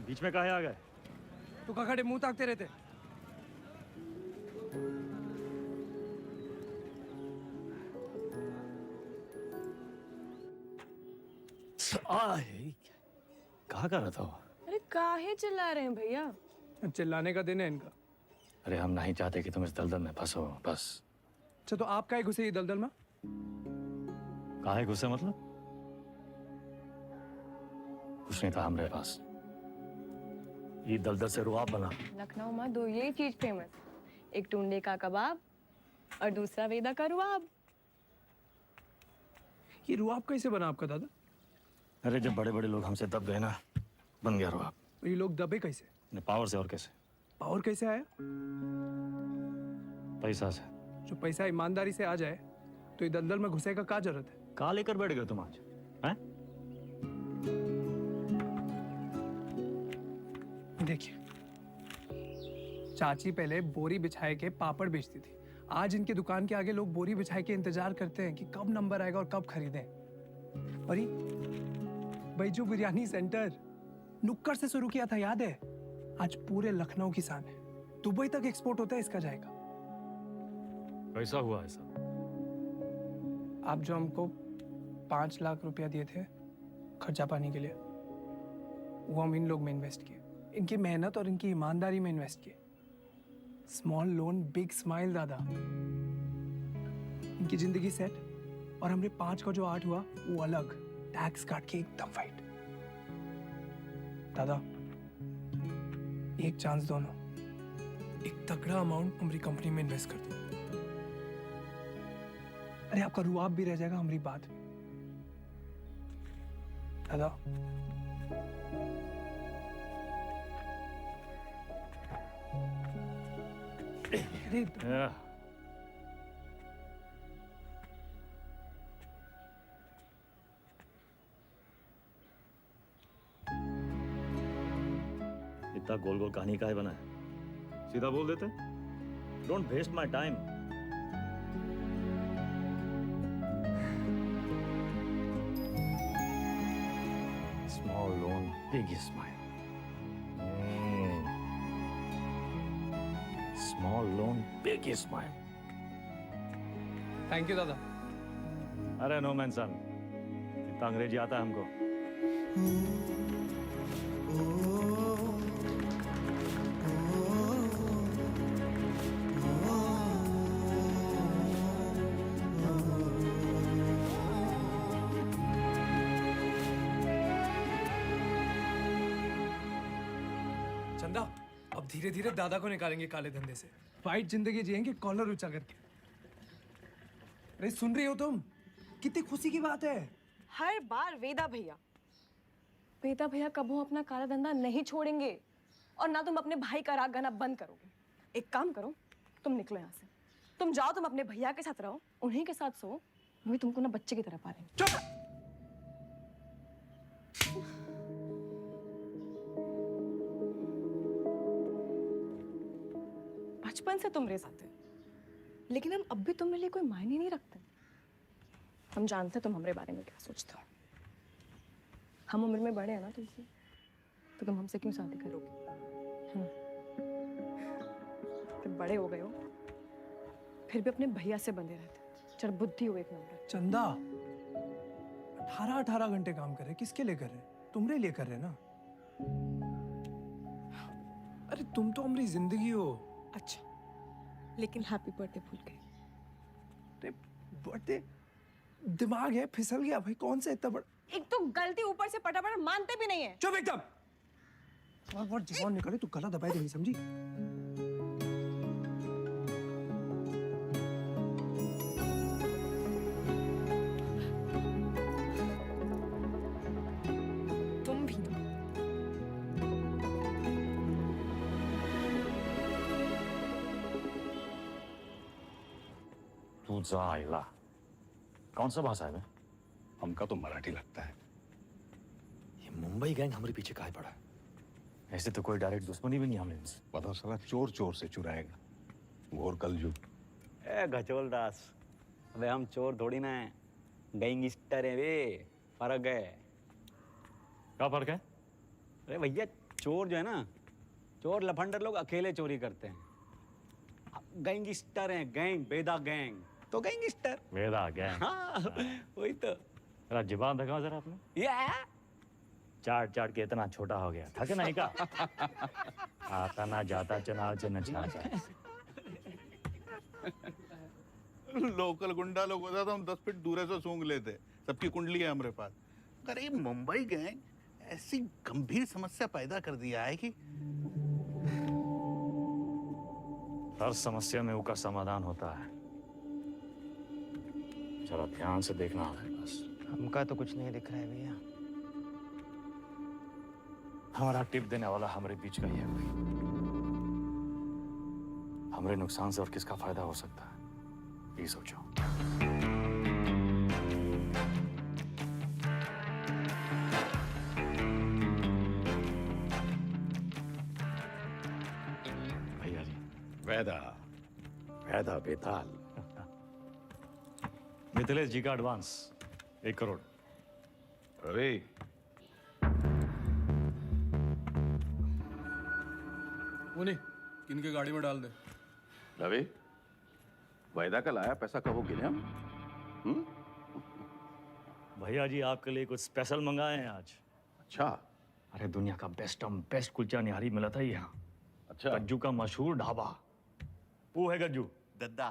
[SPEAKER 7] बीच में काहे आ गए?
[SPEAKER 16] तू का खड़े मुंह ताकते रहते?
[SPEAKER 7] कहाँ कर रहा था वो?
[SPEAKER 14] अरे काहे चिल्ला रहे हैं भैया?
[SPEAKER 16] चिल्लाने का दिन है इनका।
[SPEAKER 7] अरे हम नहीं चाहते कि तुम इस दलदल में फंसो, बस।
[SPEAKER 16] अच्छा तो आप काहे घुसे ये दलदल में?
[SPEAKER 7] काहे गुस्से मतलब? कुछ नहीं था हमारे पास। ये दलदल से रुआब बना।
[SPEAKER 14] लखनऊ में दो यही चीज फेमस, एक टुंडे का कबाब और दूसरा वेदा का रुआब।
[SPEAKER 16] ये रुआब कैसे बना आपका दादा?
[SPEAKER 7] अरे जब बड़े बड़े लोग हमसे दब गए ना, बन गया रुआब।
[SPEAKER 16] तो ये लोग दबे कैसे?
[SPEAKER 7] पावर से। और कैसे?
[SPEAKER 16] पावर कैसे आया?
[SPEAKER 7] पैसा से।
[SPEAKER 16] जो पैसा ईमानदारी से आ जाए तो ये दलदल में घुसे का क्या जरूरत है?
[SPEAKER 7] कहाँ लेकर बैठ गए तुम आज? हैं?
[SPEAKER 16] देखिए, चाची पहले बोरी बिछाए के पापड़ बेचती थी। आज इनकी दुकान के आगे लोग बोरी बिछाए के इंतजार करते हैं कि कब नंबर आएगा और कब खरीदें। और ये बैजू बिरयानी सेंटर नुक्कड़ से शुरू किया था, याद है? आज पूरे लखनऊ की शान है। दुबई तक एक्सपोर्ट होता है इसका जाएगा।
[SPEAKER 7] कैसा हुआ ऐसा?
[SPEAKER 16] आप जो हमको 5 लाख रुपया दिए थे खर्चा पानी के लिए, वो हम इन लोग में इन्वेस्ट किए। इनकी मेहनत और इनकी ईमानदारी में इन्वेस्ट किए। स्मॉल लोन बिग स्माइल दादा। इनकी जिंदगी सेट और हमने 5 का जो 8 हुआ वो अलग, टैक्स काट के एकदम फाइट। दादा एक चांस दो ना, एक तगड़ा अमाउंट हमारी कंपनी में इन्वेस्ट कर दो। अरे आपका रुआब भी रह जाएगा हमारी बात में। दादा
[SPEAKER 7] इतना गोल गोल कहानी काहे बना है? सीधा बोल देते। Don't waste my time. Small loan big smile. Small loan big smile.
[SPEAKER 16] Thank you दादा।
[SPEAKER 7] अरे नो मैन सन, इतना अंग्रेजी आता है हमको।
[SPEAKER 16] चंदा, अब धीरे धीरे दादा को निकालेंगे काले धंधे से। फाइट जिंदगी जिएंगे कॉलर ऊंचा करके। अरे सुन रही हो तुम? कितनी खुशी की बात है।
[SPEAKER 14] हर बार वेदा भैया कबो अपना काला धंधा नहीं छोड़ेंगे और ना तुम अपने भाई का राग गाना बंद करोगे। एक काम करो, तुम निकलो यहाँ से। तुम जाओ, तुम अपने भैया के साथ रहो, उन्हीं के साथ सो। वो भी तुमको ना बच्चे की तरह पालेंगे।
[SPEAKER 16] चुप!
[SPEAKER 14] बचपन से तुम रेस आते, लेकिन हम अब भी तुम्हारे लिए कोई मायने नहीं रखते। हम जानते तुम हमारे बारे में क्या सोचते हो। हम उम्र में बड़े हैं ना तुमसे, तो तुम हमसे क्यों शादी करोगे? तुम बड़े हो गए हो, फिर भी अपने भैया से बंधे रहते। चल बुद्धि हो एक नंबर।
[SPEAKER 16] चंदा 18 घंटे काम कर रहे, किसके लिए कर रहे? तुम्हारे लिए कर रहे ना। अरे तुम तो हमारी जिंदगी हो।
[SPEAKER 14] अच्छा, लेकिन हैप्पी बर्थडे भूल गए।
[SPEAKER 16] बर्थडे दिमाग है फिसल गया भाई। कौन सा इतना बड़ा?
[SPEAKER 14] एक तो गलती ऊपर से पटापट मानते भी नहीं है।
[SPEAKER 16] चुप एकदम। और जवान निकले तू गला दबाए देगी, समझी?
[SPEAKER 7] तुझा आइला कौन सा भाषा है बे?
[SPEAKER 11] हमका तो मराठी लगता है।
[SPEAKER 7] ये मुंबई गैंग हमारे पीछे काहे पड़ा है? ऐसे तो कोई डायरेक्ट दुश्मनी भी नहीं हमने इनसे।
[SPEAKER 11] पता साला चोर चोर से चुराएगा। घोर कलयुग।
[SPEAKER 10] ए गजोल दास, अबे हम चोर थोड़ी ना है, गैंगस्टर है वे। फर्क है।
[SPEAKER 7] क्या फर्क है?
[SPEAKER 10] अरे भैया चोर जो है ना, चोर लफंडर लोग अकेले चोरी करते हैं। गैंगस्टर हैं, गैंग, वेदा गैंग तो गैंगस्टर।
[SPEAKER 7] वेदा गैंग।
[SPEAKER 10] हाँ, वही तो।
[SPEAKER 7] जरा जुबान दिखाओ जरा अपने। चाट चाट के इतना छोटा हो गया, थक नहीं का? आता ना जाता चुनाव से नचाता।
[SPEAKER 8] लोकल गुंडा लोग होता तो हम 10 फीट दूर से सूंघ लेते। सबकी कुंडली है हमारे पास। अगर ये मुंबई गैंग ऐसी गंभीर समस्या पैदा कर दिया है कि
[SPEAKER 7] हर समस्या में उसका समाधान होता है। जरा ध्यान से देखना है बस।
[SPEAKER 3] हमका तो कुछ नहीं दिख रहा है भैया।
[SPEAKER 7] हमारा टिप देने वाला हमारे बीच का ही है भाई। हमारे नुकसान से और किसका फायदा हो सकता है, ये सोचो। भैया जी।
[SPEAKER 11] वेदा, वेदा बेताल।
[SPEAKER 7] मिथिलेश जी का एडवांस 1 करोड़।
[SPEAKER 11] रवि,
[SPEAKER 22] वो नहीं, किनके गाड़ी में डाल दे।
[SPEAKER 11] रवि, वेदा का लाया पैसा कब गिने हम?
[SPEAKER 7] भैया जी आपके लिए कुछ स्पेशल मंगाए हैं आज।
[SPEAKER 11] अच्छा।
[SPEAKER 7] अरे दुनिया का बेस्ट कुलचा निहारी मिला था यहाँ।
[SPEAKER 11] अच्छा।
[SPEAKER 7] गज्जू का मशहूर ढाबा। वो है गज्जू
[SPEAKER 22] दद्दा।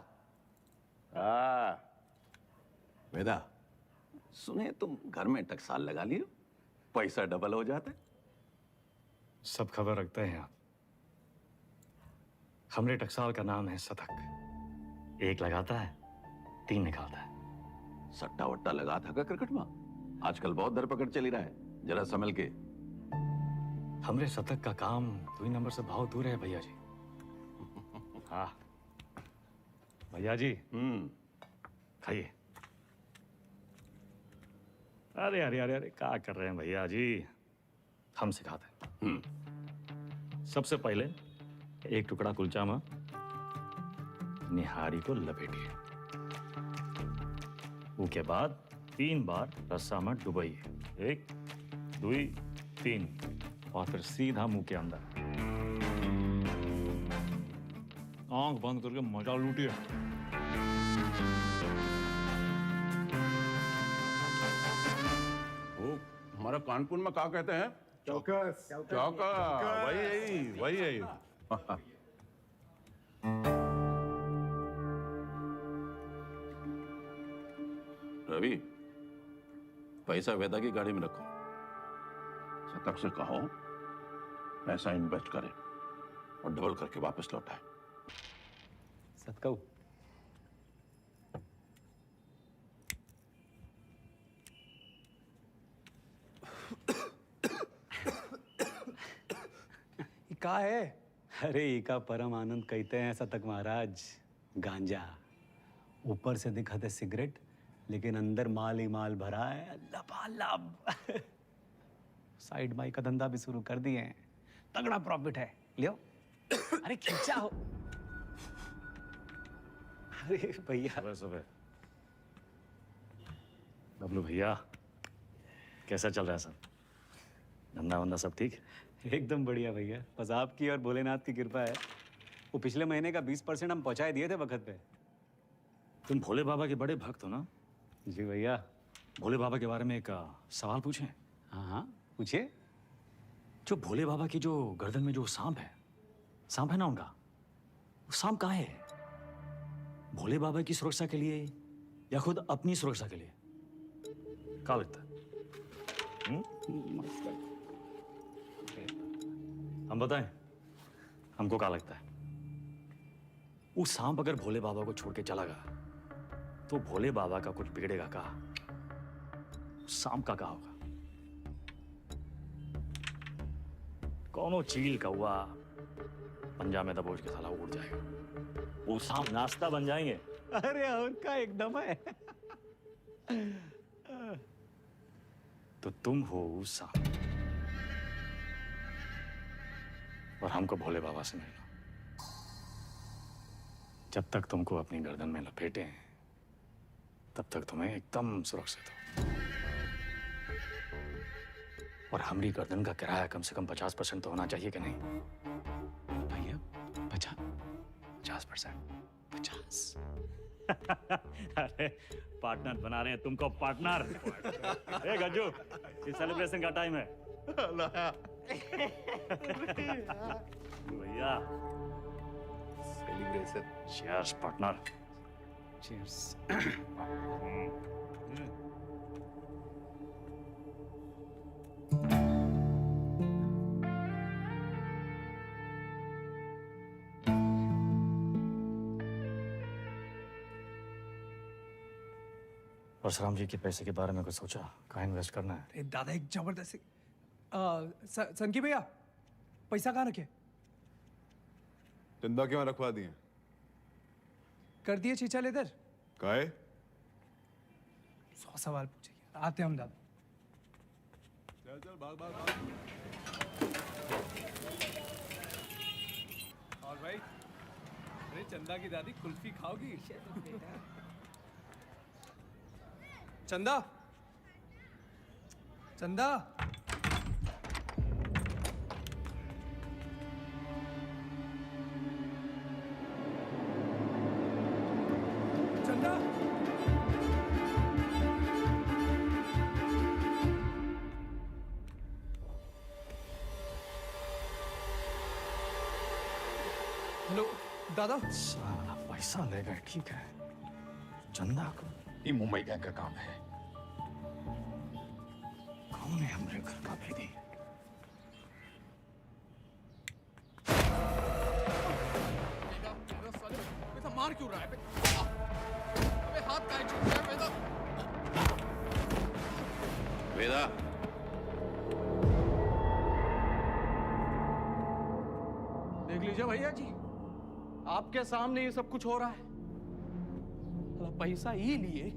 [SPEAKER 11] वेदा, सुने तुम घर में टकसाल लगा लियो, पैसा डबल हो जाता है।
[SPEAKER 7] सब खबर रखते हैं आप। हमरे टकसाल का नाम है शतक। 1 लगाता है 3 निकालता है।
[SPEAKER 11] सट्टा वट्टा लगा था का क्रिकेट में? आजकल बहुत धरपकड़ चली रहा है, जरा संभल के।
[SPEAKER 7] हमरे शतक का काम 2 नंबर से बहुत दूर है भैया जी। हाँ भैया जी। खाइए। अरे अरे अरे अरे क्या कर रहे हैं भैया जी, हम सिखाते हैं। सबसे पहले 1 टुकड़ा कुलचा में निहारी को लपेटिए। उसके बाद 3 बार रस्सा में डुबाइए। 1 2 3 और फिर सीधा मुंह के अंदर। आंख बंद करके मजा लूटिए।
[SPEAKER 11] हमारा कानपुर में क्या कहते हैं?
[SPEAKER 8] चौकस।
[SPEAKER 11] चौकस।
[SPEAKER 8] वही है।
[SPEAKER 11] रवि, पैसा वेदा की गाड़ी में रखो। शतक से कहो पैसा इन्वेस्ट करे और डबल करके वापस लौटाए।
[SPEAKER 10] सतकऊ।
[SPEAKER 22] का है?
[SPEAKER 10] अरे इका परम आनंद कहते हैं शतक महाराज। गांजा ऊपर से दिखाते सिगरेट, लेकिन अंदर माल ही माल भरा है, लबालब। साइड बाई का धंधा भी शुरू कर दिए हैं, तगड़ा प्रॉफिट है। लियो। अरे खींचा हो। अरे भैया।
[SPEAKER 7] सुबह बबलू भैया, कैसा चल रहा है सब? धंधा वंदा सब ठीक?
[SPEAKER 10] एकदम बढ़िया भैया, बस आपकी और भोलेनाथ की कृपा है। वो पिछले महीने का 20% हम पहुंचाए दिए थे वक्त पे।
[SPEAKER 7] तुम भोले बाबा के बड़े भक्त हो ना?
[SPEAKER 10] जी भैया।
[SPEAKER 7] भोले बाबा के बारे में एक सवाल पूछें?
[SPEAKER 10] हाँ हाँ पूछिए।
[SPEAKER 7] जो भोले बाबा की जो गर्दन में जो सांप है ना उनका, वो सांप कहाँ है? भोले बाबा की सुरक्षा के लिए या खुद अपनी सुरक्षा के लिए? क्या लगता है? हम बताएं हमको क्या लगता है? वो सांप अगर भोले बाबा को छोड़ के चला गया तो भोले बाबा का कुछ बिगड़ेगा का? सांप का क्या होगा? कौनो चील कौवा पंजा में दबोच के साला उड़ जाएगा। वो सांप नाश्ता बन जाएंगे
[SPEAKER 10] अरे और का एकदम है।
[SPEAKER 7] तो तुम हो सांप और हमको भोले बाबा से मिलना। जब तक तुमको अपनी गर्दन में लपेटे हैं तब तक तुम्हें एकदम सुरक्षित हो। और हमारी गर्दन का किराया कम से कम 50% तो होना चाहिए कि नहीं
[SPEAKER 9] भैया? 50%?
[SPEAKER 7] 50। अरे पार्टनर बना रहे हैं तुमको पार्टनर। ए गज्जू, ये सेलिब्रेशन का टाइम है। भैया
[SPEAKER 8] celebration.
[SPEAKER 7] Cheers partner.
[SPEAKER 9] Cheers.
[SPEAKER 7] Parshuram ji के पैसे के बारे में कुछ सोचा? कहाँ इन्वेस्ट करना है?
[SPEAKER 16] अरे दादा एक जबरदस्त सनकी भैया पैसा कहाँ रखे?
[SPEAKER 5] चंदा क्यों रखवा दिए?
[SPEAKER 16] कर दिए चीचा लेदर?
[SPEAKER 5] काहे?
[SPEAKER 16] 100 सवाल पूछेंगे। आते हम दादा।
[SPEAKER 5] चल चल भाग भाग भाग।
[SPEAKER 22] और भाई, अरे चंदा की दादी कुल्फी खाओगी? चंदा, चंदा, चंदा, हेलो दादा।
[SPEAKER 7] साला पैसा ले गए, ठीक है। चंदा को
[SPEAKER 9] ये मुंबई गैंग का काम है।
[SPEAKER 7] कौन है हमारे घर का भेदी?
[SPEAKER 22] बेटा मार क्यों रहा है? अबे हाथ काहे छूट गया बेटा?
[SPEAKER 11] वेदा,
[SPEAKER 22] देख लीजिए भैया जी, आपके सामने ये सब कुछ हो रहा है। साला पैसा ही लिए,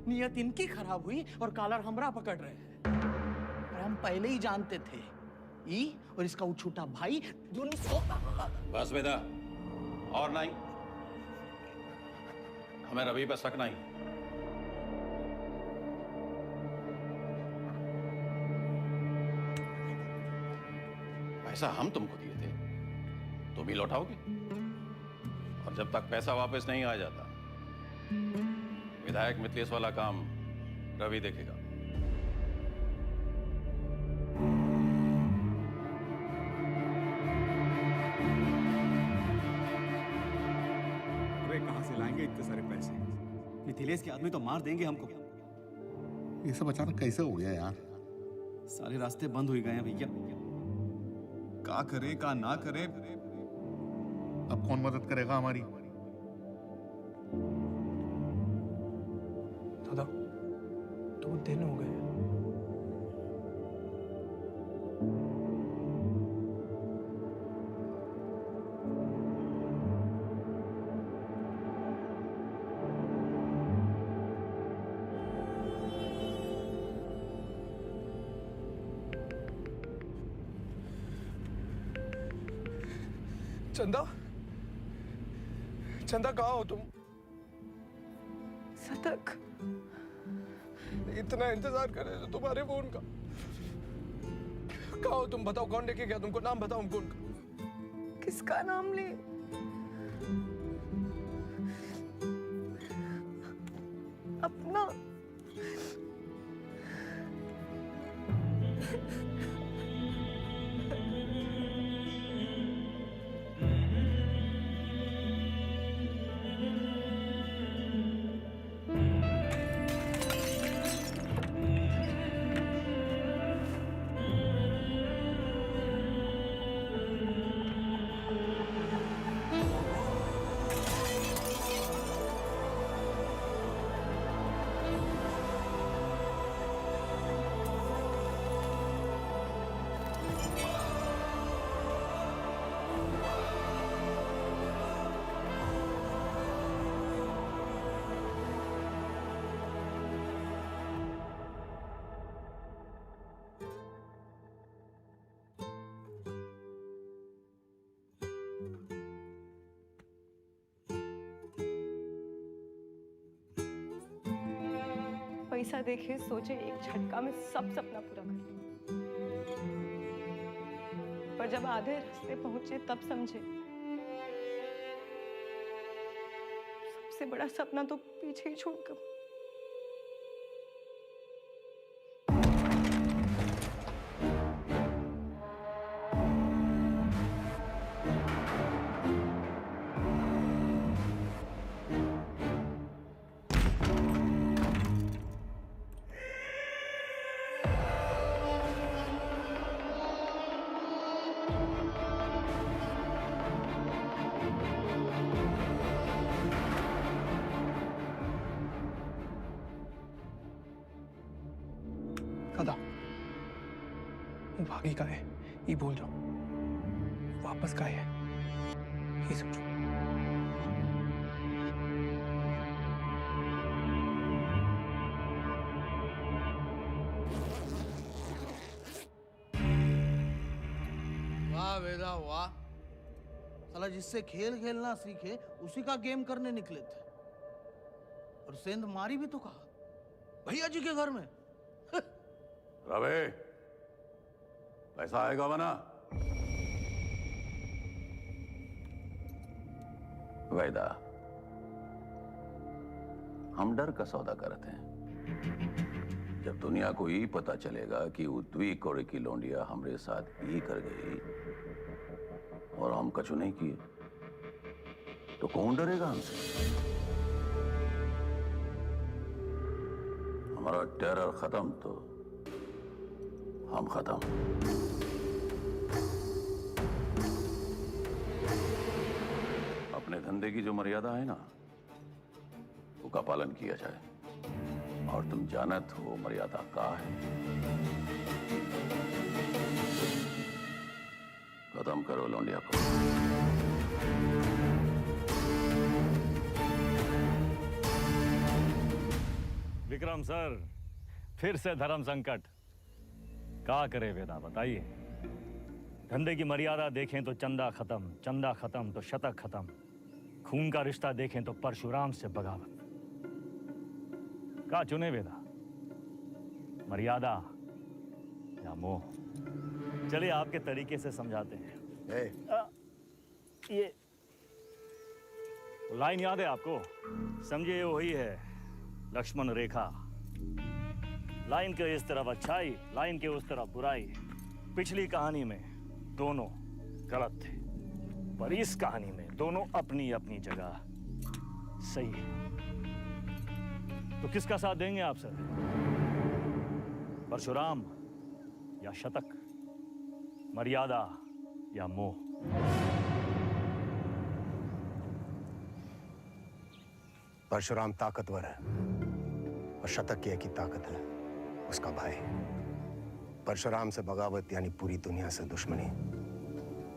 [SPEAKER 22] नियत इनकी खराब हुई और कॉलर हमरा पकड़ रहे हैं। अरे हम पहले ही जानते थे, ई और इसका वो छोटा भाई जो
[SPEAKER 11] बस वेदा, और नहीं। हमें रवि पर शक नहीं। पैसा हम तुमको दिए थे, तुम ही लौटाओगे। और जब तक पैसा वापस नहीं आ जाता, विधायक मिथिलेश वाला काम रवि देखेगा।
[SPEAKER 13] अबे कहां से लाएंगे इतने सारे पैसे? मिथिलेश के आदमी तो मार देंगे हमको।
[SPEAKER 5] ये सब अचानक कैसे हो गया यार?
[SPEAKER 13] सारे रास्ते बंद हो गए हैं भैया। का करे का ना करे,
[SPEAKER 5] अब कौन मदद करेगा हमारी?
[SPEAKER 16] दादा 2 दिन हो गए। चंदा, चंदा कहाँ हो तुम?
[SPEAKER 14] सतक,
[SPEAKER 16] इतना इंतजार कर रहे थे तुम्हारे फोन का। कहाँ हो तुम? बताओ कौन लेके गया तुमको? नाम बताओ हमको उनका।
[SPEAKER 14] किसका नाम ले? अपना। पैसा देखे सोचे एक झटका में सब सपना पूरा कर लूं। पर जब आधे रास्ते पहुंचे तब समझे सबसे बड़ा सपना तो पीछे ही छोड़कर।
[SPEAKER 16] कदा वो भागी का है ये बोल रहा हूं, वापस का है ये समझो।
[SPEAKER 22] वाह वेदा वाह, साला जिससे खेल खेलना सीखे उसी का गेम करने निकले थे। और सेंध मारी भी तो कहा भैया जी के घर में।
[SPEAKER 11] रवे, पैसा आएगा वना? वैदा, हम डर का सौदा करते हैं। जब दुनिया को ये पता चलेगा कि उद्वी कोड़े की लौंडिया हमरे साथ ये कर गई और हम कछु नहीं किए, तो कौन डरेगा हमसे? हमारा टेरर खत्म तो हम खत्म। अपने धंधे की जो मर्यादा है ना, उसका पालन किया जाए। और तुम जानत हो मर्यादा का है। खत्म करो लौंडिया को।
[SPEAKER 7] विक्रम सर, फिर से धर्म संकट। क्या करे वेदा, बताइए। धंधे की मर्यादा देखें तो चंदा खत्म तो शतक खत्म, खून का रिश्ता देखें तो परशुराम से बगावत। क्या चुने वेदा, मर्यादा या मोह? चलिए आपके तरीके से समझाते हैं। ये लाइन याद है आपको? समझिए वही है लक्ष्मण रेखा। लाइन के इस तरफ अच्छाई, लाइन के उस तरफ बुराई। पिछली कहानी में दोनों गलत थे, पर इस कहानी में दोनों अपनी अपनी जगह सही है। तो किसका साथ देंगे आप सर? परशुराम या शतक, मर्यादा या मोह?
[SPEAKER 2] परशुराम ताकतवर है और शतक की एक ही ताकत है, उसका भाई। परशुराम से बगावत यानी पूरी दुनिया से दुश्मनी,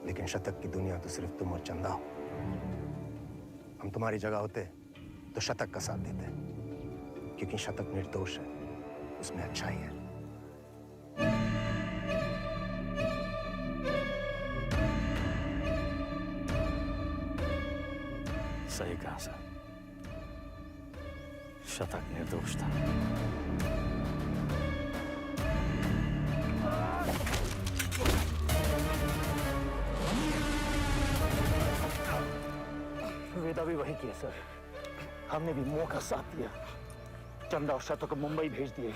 [SPEAKER 2] लेकिन शतक की दुनिया तो सिर्फ तुम और चंदा हो। हम तुम्हारी जगह होते तो शतक का साथ देते, क्योंकि शतक निर्दोष है, उसमें अच्छाई है।
[SPEAKER 7] सही कहा सर, शतक निर्दोष था।
[SPEAKER 18] वेदा भी वही किया सर, हमने भी मोह का साथ दिया। चंदा और शतक को मुंबई भेज दिए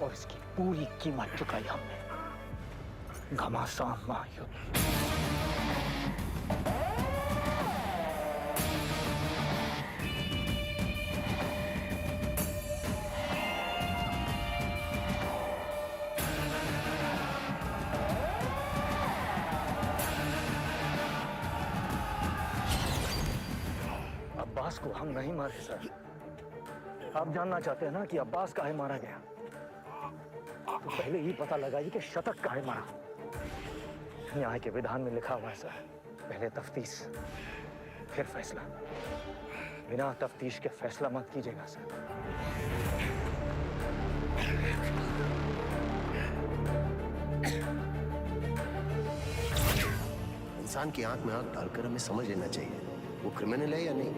[SPEAKER 18] और इसकी पूरी कीमत चुकाई हमने। घमासान महायुद्ध। अब्बास को हम नहीं मारे सर। आप जानना चाहते हैं ना कि अब्बास काहे मारा गया? तो पहले ही पता लगाइए कि शतक काहे मारा। न्याय के विधान में लिखा हुआ है सर, पहले तफ्तीश फिर फैसला। बिना तफ्तीश के फैसला मत कीजिएगा सर।
[SPEAKER 2] इंसान की आंख में आंख डालकर हमें समझ लेना चाहिए वो क्रिमिनल है या नहीं।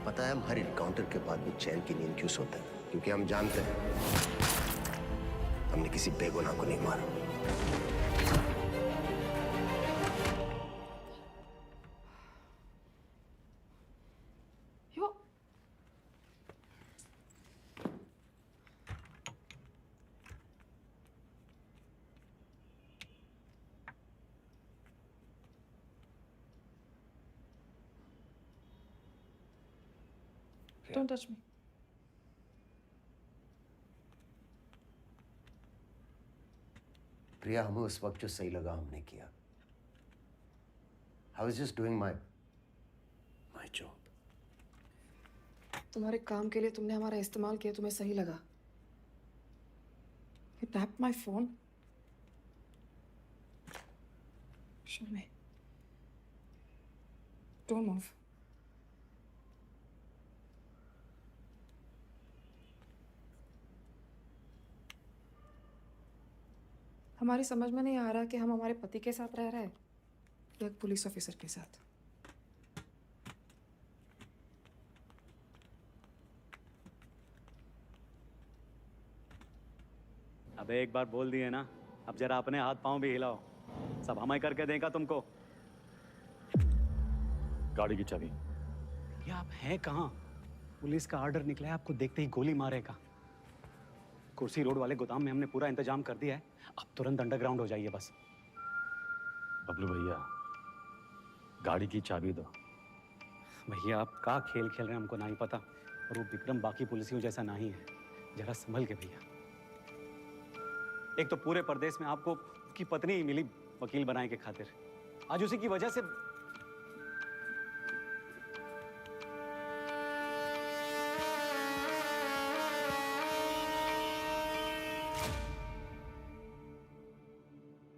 [SPEAKER 2] पता है हम हर इनकाउंटर के बाद भी चैन की नींद क्यों सोते हैं? क्योंकि हम जानते हैं हमने किसी बेगुनाह को नहीं मारा।
[SPEAKER 17] Don't touch me.
[SPEAKER 2] प्रिया, हमें उस वक्त जो सही लगा हमने किया। I was just doing my job.
[SPEAKER 17] तुम्हारे काम के लिए तुमने हमारा इस्तेमाल किया, तुम्हें सही लगा। You tapped my phone. Show me. Don't move. हमारी समझ में नहीं आ रहा कि हम हमारे पति के साथ रह रहे हैं या एक पुलिस ऑफिसर के साथ।
[SPEAKER 10] अबे एक बार बोल दिए ना, अब जरा अपने हाथ पांव भी हिलाओ। सब हमें करके देगा तुमको।
[SPEAKER 7] गाड़ी की चाबी।
[SPEAKER 10] ये आप हैं कहाँ? पुलिस का ऑर्डर निकला है, आपको देखते ही गोली मारेगा। कुर्सी रोड वाले गोदाम में हमने पूरा इंतजाम कर दिया है, अब तुरंत अंडरग्राउंड हो जाइए बस।
[SPEAKER 7] बबलू भैया, गाड़ी की चाबी दो।
[SPEAKER 10] भैया आप का खेल खेल रहे हैं हमको नहीं पता, और वो विक्रम बाकी पुलिसियों जैसा नहीं है। जरा संभल के भैया। एक तो पूरे प्रदेश में आपको उसकी पत्नी ही मिली वकील बनाने के खातिर। आज उसी की वजह से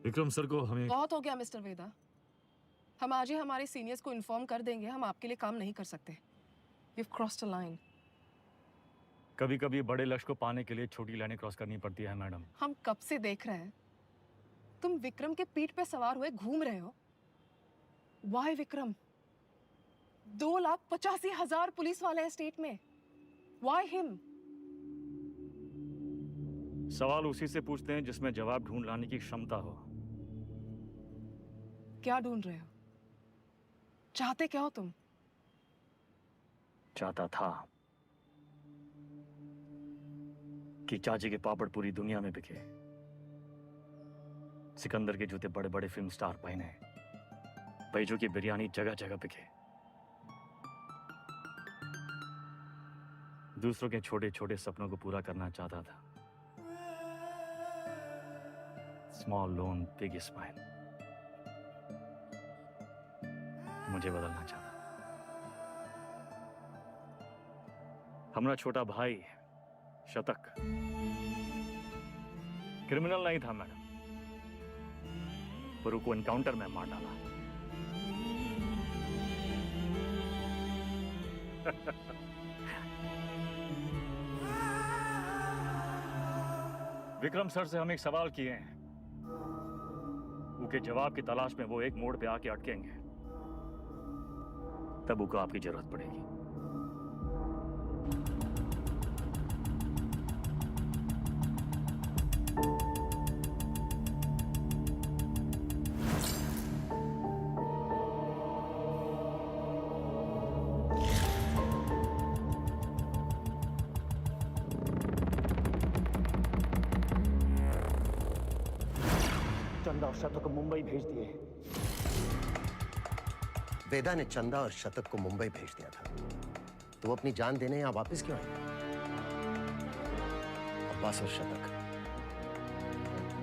[SPEAKER 7] विक्रम सर को हमें
[SPEAKER 17] बहुत हो गया मिस्टर वेदा। हम आज ही हमारे सीनियर्स को इन्फॉर्म कर देंगे, हम आपके लिए काम नहीं कर सकते। You've crossed a line.
[SPEAKER 7] कभी कभी बड़े लक्ष्य को पाने के लिए छोटी लाइनें क्रॉस करनी पड़ती है मैडम।
[SPEAKER 17] हम कब से देख रहे हैं, तुम विक्रम के पीठ पे सवार हुए घूम रहे हो। Why विक्रम? 2,85,000 पुलिस वाले हैं स्टेट में। Why him?
[SPEAKER 7] सवाल उसी से पूछते हैं जिसमें जवाब ढूंढ लाने की क्षमता हो।
[SPEAKER 17] क्या ढूंढ रहे हो? चाहते क्या हो तुम?
[SPEAKER 7] चाहता था कि चाची के पापड़ पूरी दुनिया में बिके, सिकंदर के जूते बड़े बड़े फिल्म स्टार पहने, बैजू की बिरयानी जगह जगह बिके, दूसरों के छोटे छोटे सपनों को पूरा करना चाहता था। Small loan big smile. मुझे बदलना चाहता। हमारा छोटा भाई शतक क्रिमिनल नहीं था मैडम, पर उसको एनकाउंटर में मार डाला। विक्रम सर से हम एक सवाल किए हैं, उनके जवाब की तलाश में वो एक मोड़ पे आके अटकेंगे, तब उनको आपकी जरूरत पड़ेगी।
[SPEAKER 18] चंदा और शतक को मुंबई भेज दिए।
[SPEAKER 2] वेदा ने चंदा और शतक को मुंबई भेज दिया था, तो वो अपनी जान देने यहां वापस क्यों आए? अब्बास और शतक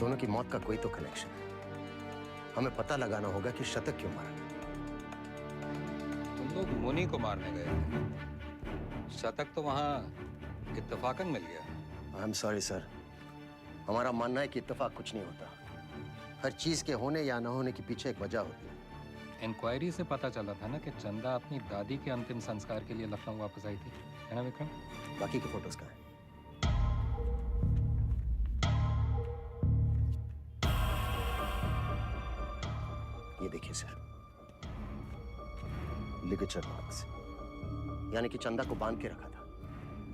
[SPEAKER 2] दोनों की मौत का कोई तो कनेक्शन है। हमें पता लगाना होगा कि शतक क्यों मारा गया।
[SPEAKER 21] तुम लोग मुनि को मारने गए थे, शतक तो वहां इत्तेफाकन मिल गया।
[SPEAKER 2] आई एम सॉरी सर, हमारा मानना है कि इत्तेफाक कुछ नहीं होता। हर चीज के होने या न होने के पीछे एक वजह होती है।
[SPEAKER 21] इंक्वायरी से पता चला था ना कि चंदा अपनी दादी के अंतिम संस्कार के लिए लखनऊ वापस आई थी, है ना विक्रम?
[SPEAKER 2] बाकी के फोटोज कहाँ हैं? ये देखिए सर, लिगेचर मार्क्स। यानी कि चंदा को बांध के रखा था।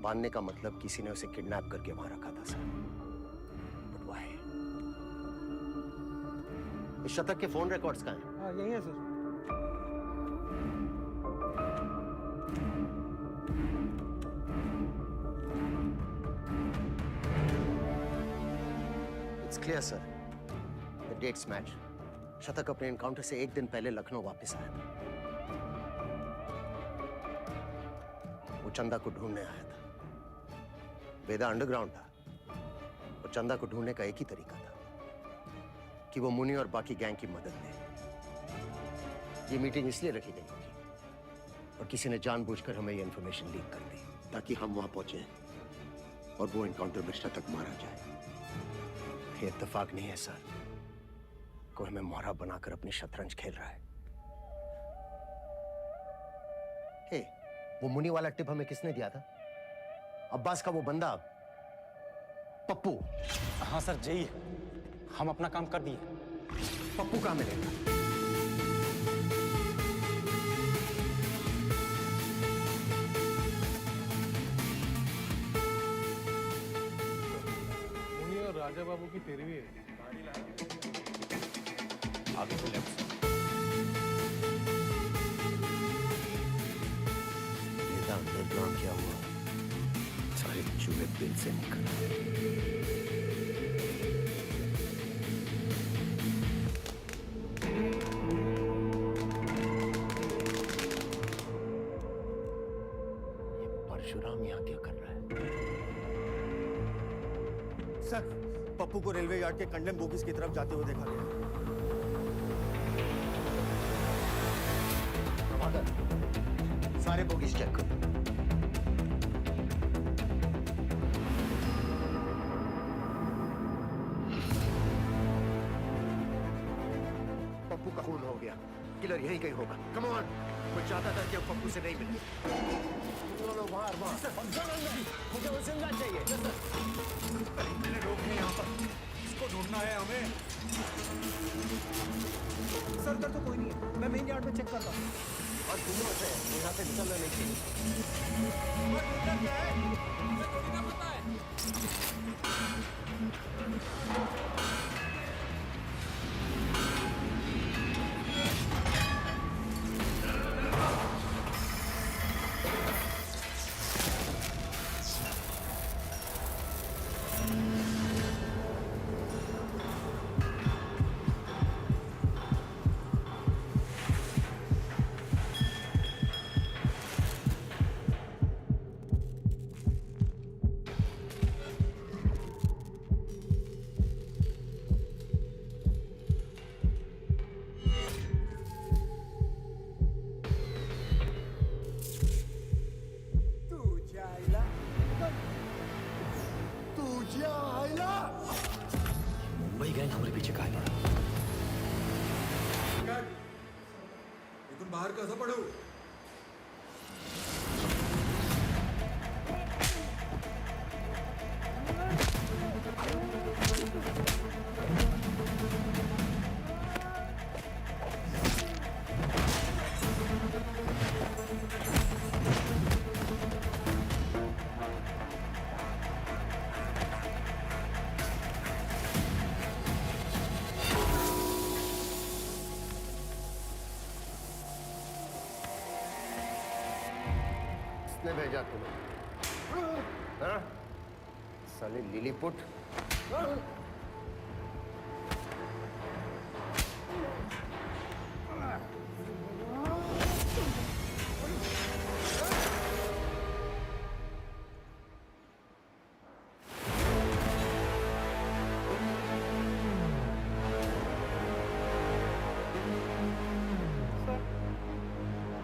[SPEAKER 2] बांधने का मतलब किसी ने उसे किडनैप करके वहां रखा था सर। But why? इस शतक के फोन रिकॉर्ड्स कहाँ हैं?
[SPEAKER 22] हाँ यही है sir.
[SPEAKER 2] It's clear sir, the dates match. शतक अपने एनकाउंटर से एक दिन पहले लखनऊ वापस आया था। वो चंदा को ढूंढने आया था। वेदा अंडरग्राउंड था और चंदा को ढूंढने का एक ही तरीका था कि वो मुनि और बाकी गैंग की मदद ले। ये मीटिंग इसलिए रखी गई होगी और किसी ने जानबूझकर हमें ये इंफॉर्मेशन लीक कर दी ताकि हम वहां पहुंचे और वो एनकाउंटर में शतक मारा जाए। ये इत्तेफाक नहीं है सर, कोई हमें मोहरा बनाकर अपनी शतरंज खेल रहा है। हे, वो मुनि वाला टिप हमें किसने दिया था? अब्बास का वो बंदा पप्पू।
[SPEAKER 9] हाँ सर, यही है। हम अपना काम कर दिए।
[SPEAKER 2] पप्पू कहाँ मिलेगा?
[SPEAKER 22] मुनि और राजा बाबू की तेरहवीं है।
[SPEAKER 9] आगे से लेफ्ट।
[SPEAKER 2] वेदा अंडरग्राउंड क्या हुआ? सारे चूहे बिल से निकल। परशुराम यहाँ क्या कर रहा है?
[SPEAKER 6] सर, पप्पू को रेलवे यार्ड के कंडेम बोगीज की तरफ जाते हुए देखा गया।
[SPEAKER 2] प्रभाकर, सारे बोगीज चेक करो। पप्पू का खून हो गया। किलर यहीं कहीं होगा। कम ऑन, मैं चाहता था कि अब पप्पू से नहीं मिले। मुझे वो जिंदा चाहिए।
[SPEAKER 6] मेरे लोग हैं यहाँ पर, इसको ढूंढना है हमें।
[SPEAKER 22] सर इधर तो कोई नहीं है, मैं मेन यार्ड में चेक करता हूँ।
[SPEAKER 2] और तुम से यहाँ से निकलना नहीं चाहिए।
[SPEAKER 18] मुंबई गैंग हमारे पीछे काहे पड़ा?
[SPEAKER 6] इथून बाहेर कसं पडू?
[SPEAKER 2] किसने भेजा तुम्हें? हाँ? साले लिलीपुट।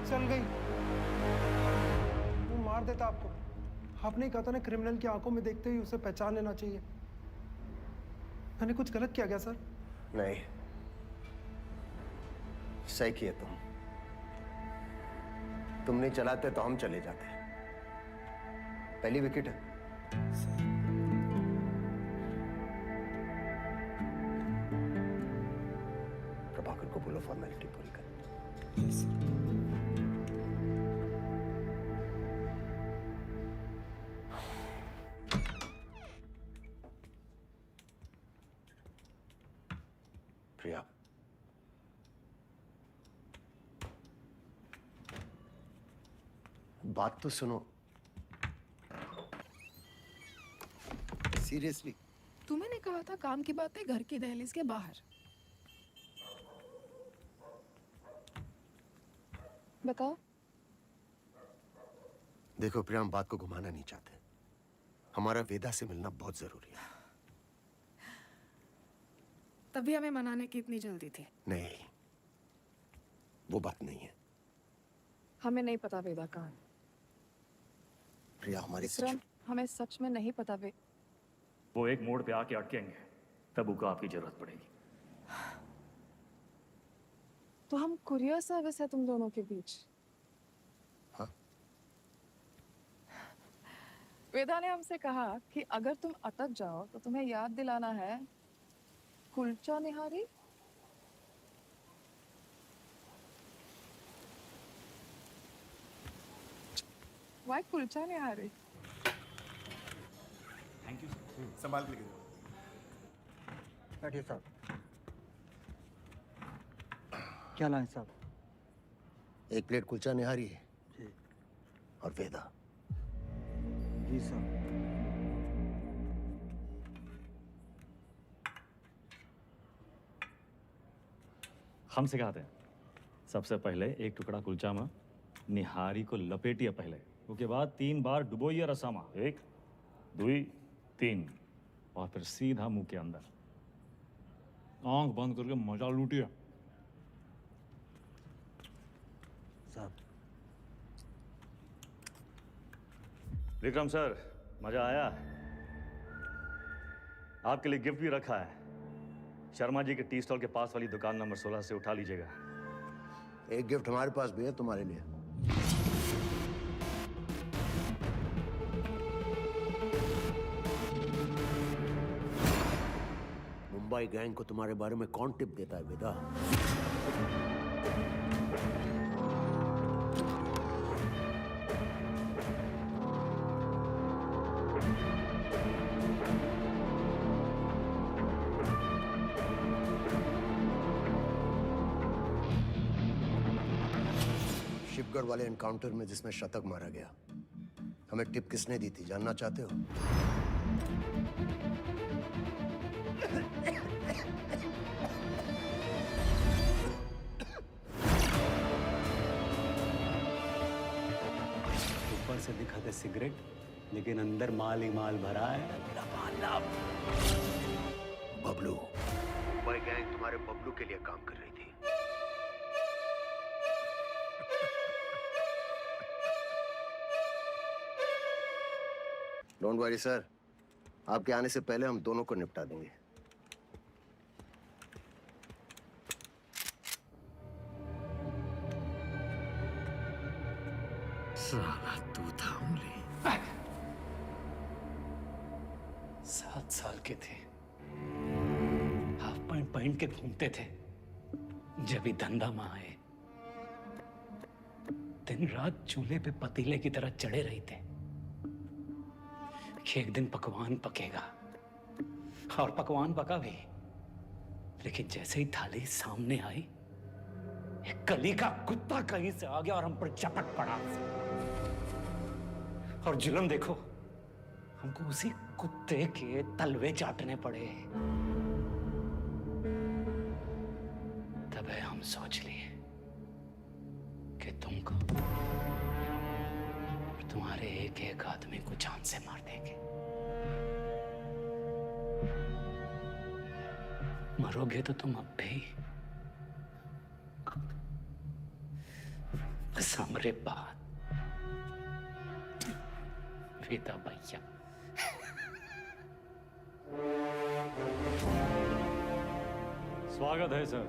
[SPEAKER 22] चल गई। वो मार देता आपको। आपने कहा था ना, क्रिमिनल की आंखों में देखते ही उसे पहचान लेना चाहिए। मैंने कुछ गलत किया क्या सर?
[SPEAKER 2] नहीं, सही किए तुम। तुम नहीं चलाते तो हम चले जाते। पहली विकेट है। प्रभाकर को बोलो फॉर्मेलिटी पूरी कर। बात तो सुनो। सीरियसली
[SPEAKER 17] तुम्हें नहीं कहा था काम की बातें घर की दहलीज के बाहर। बताओ।
[SPEAKER 2] देखो प्रिया, हम बात को घुमाना नहीं चाहते। हमारा वेदा से मिलना बहुत जरूरी है।
[SPEAKER 17] तभी हमें मनाने की इतनी जल्दी थी।
[SPEAKER 2] नहीं, वो बात नहीं है।
[SPEAKER 17] हमें नहीं पता वेदा कहाँ है।
[SPEAKER 2] प्रिया, हमारी
[SPEAKER 17] विक्रम, हमें सच में नहीं पता
[SPEAKER 7] वो एक मोड़ पे आके अटकेंगे, तब उनको आपकी जरूरत पड़ेगी।
[SPEAKER 17] तो हम कुरियर सर्विस है तुम दोनों के बीच।
[SPEAKER 2] हाँ।
[SPEAKER 17] वेदा ने हमसे कहा कि अगर तुम अटक जाओ तो तुम्हें याद दिलाना है kulcha nihari. Why kulcha nihari?
[SPEAKER 13] Thank you संभाल के लेके जाओ।
[SPEAKER 4] बैठिए साहब। क्या लाए साहब?
[SPEAKER 2] एक प्लेट कुलचा निहारी है और वेदा।
[SPEAKER 4] जी साहब।
[SPEAKER 7] हम सिखाते हैं। सबसे पहले एक टुकड़ा कुलचा में निहारी को लपेटिए पहले, उसके बाद 3 बार डुबोइए रसामा, 1 2 3, और फिर सीधा मुंह के अंदर, आंख बंद करके मजा लूटिए।
[SPEAKER 4] साहब।
[SPEAKER 7] विक्रम सर, मजा आया? आपके लिए गिफ्ट भी रखा है। शर्मा जी के टी स्टॉल के पास वाली दुकान नंबर 16 से उठा लीजिएगा।
[SPEAKER 2] एक गिफ्ट हमारे पास भी है तुम्हारे लिए। मुंबई गैंग को तुम्हारे बारे में कौन टिप देता है वेदा? शिवगढ़ वाले एनकाउंटर में जिसमें शतक मारा गया, हमें टिप किसने दी थी, जानना चाहते हो?
[SPEAKER 10] ऊपर से दिखाते सिगरेट, लेकिन अंदर माल ही माल भरा है।
[SPEAKER 2] बबलू। मुंबई गैंग तुम्हारे बबलू के लिए काम कर रही थी। डोंट वरी सर, आपके आने से पहले हम दोनों को निपटा देंगे।
[SPEAKER 19] साला तू था उंगली।
[SPEAKER 10] 7 साल के थे, हाफ पैंट पहन के घूमते थे। जब ही धंधा में आए, दिन रात चूल्हे पे पतीले की तरह चढ़े रही थे कि एक दिन पकवान पकेगा, और पकवान पका भी। लेकिन जैसे ही थाली सामने आई, एक गली का कुत्ता कहीं से आ गया और हम पर चपट पड़ा। और जुल्म देखो, हमको उसी कुत्ते के तलवे चाटने पड़े। तब हम सोच लिए कि तुमको और तुम्हारे एक एक आदमी को जान से मार देंगे। मरोगे तो तुम अब भी, बस हमरे बाद। वेदा भैया।
[SPEAKER 7] स्वागत है सर।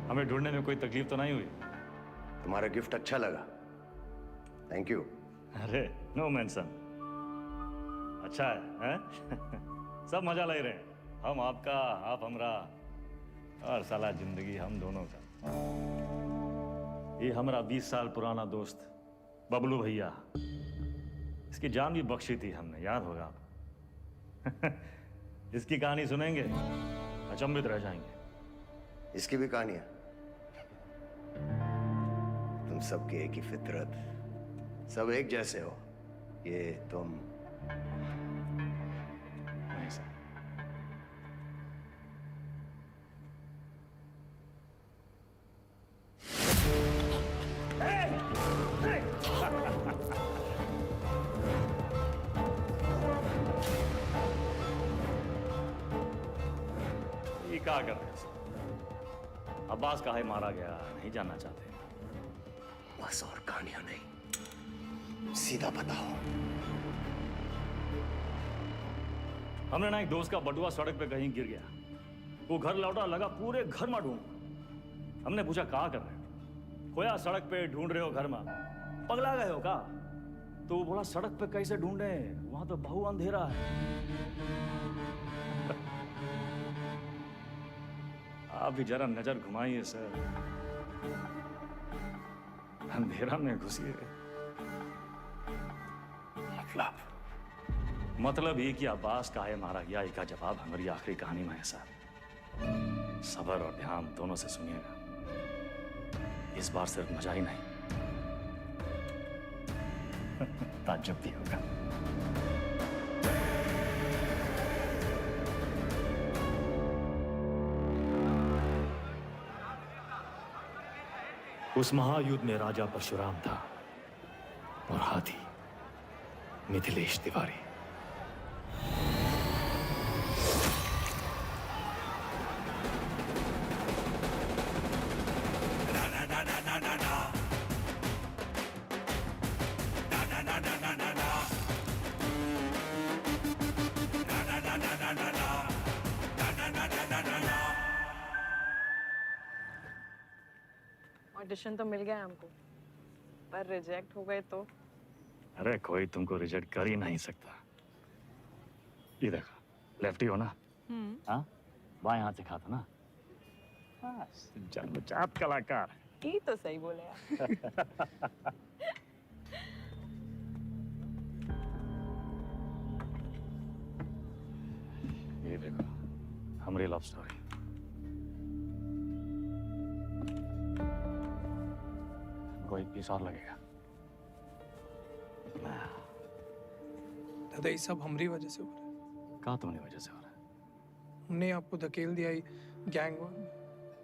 [SPEAKER 7] हमें ढूंढने में कोई तकलीफ तो नहीं हुई?
[SPEAKER 2] तुम्हारा गिफ्ट अच्छा लगा, थैंक यू।
[SPEAKER 7] अरे नो मेंशन। अच्छा है, सब मजा ले रहे हैं। हम आपका, आप हमरा, और साला जिंदगी हम दोनों का। ये हमारा 20 साल पुराना दोस्त बबलू भैया, इसकी जान भी बख्शी थी हमने, याद होगा आपको। इसकी कहानी सुनेंगे, अचंभित रह जाएंगे।
[SPEAKER 2] इसकी भी कहानी है। तुम तुम सबकी एक ही फितरत, सब एक जैसे हो। ये तुम
[SPEAKER 7] नहीं सर। ये क्या कर रहे हैं सर? अब्बास काहे मारा गया नहीं जानना चाहते?
[SPEAKER 2] बस और कहानियां नहीं, सीधा बताओ।
[SPEAKER 7] हमने ना एक दोस्त का बटुआ सड़क पे कहीं गिर गया। वो घर लौटा, लगा पूरे घर में ढूंढ। हमने पूछा कहाँ कर रहे हो? खोया सड़क पे ढूंढ रहे हो घर में? पगला गए हो का? तो वो बोला सड़क पे कैसे ढूंढे, वहां तो बहु अंधेरा है। आप भी जरा नजर घुमाइए सर, अंधेरा में घुसिए। मतलब ये कि अब्बास काहे मारा गया, इसका जवाब हमारी आखिरी कहानी में है सर। सब्र और ध्यान दोनों से सुनिएगा। इस बार सिर्फ मजा ही नहीं, ताज्जुब भी होगा। उस महायुद्ध में राजा परशुराम था और हाथी मिथिलेश तिवारी।
[SPEAKER 14] ऑडिशन तो मिल गया हमको, पर रिजेक्ट हो गए तो?
[SPEAKER 7] अरे कोई तुमको रिजेक्ट कर ही नहीं सकता। ये देखो, लेफ्टी हो ना? हाँ, बाएं हाथ से खाता ना? जन्मजात कलाकार।
[SPEAKER 14] ये तो सही बोले यार।
[SPEAKER 7] ये देखो, हमारी लव स्टोरी। कोई पीस और लगेगा।
[SPEAKER 16] दादा ये सब हमारी वजह से हो रहा है।
[SPEAKER 7] कहाँ तुम्हारी वजह से हो रहा है?
[SPEAKER 16] हमने आपको धकेल दिया ही गैंग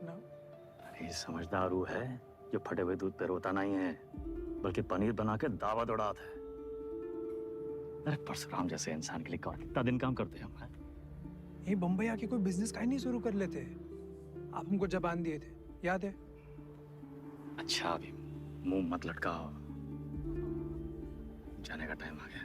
[SPEAKER 16] ना।
[SPEAKER 7] अरे समझदार वो है जो फटे हुए दूध पे रोता नहीं है, बल्कि पनीर बना के दावत उड़ाता है। अरे परशुराम जैसे इंसान के लिए कौन कितना दिन काम करते हैं हम?
[SPEAKER 16] ये बम्बई आके कोई बिजनेस का ही नहीं शुरू कर लेते। आप हमको जबान दिए थे, याद है?
[SPEAKER 7] अच्छा अभी मुंह मत लटकाओ, जाने का टाइम आ गया।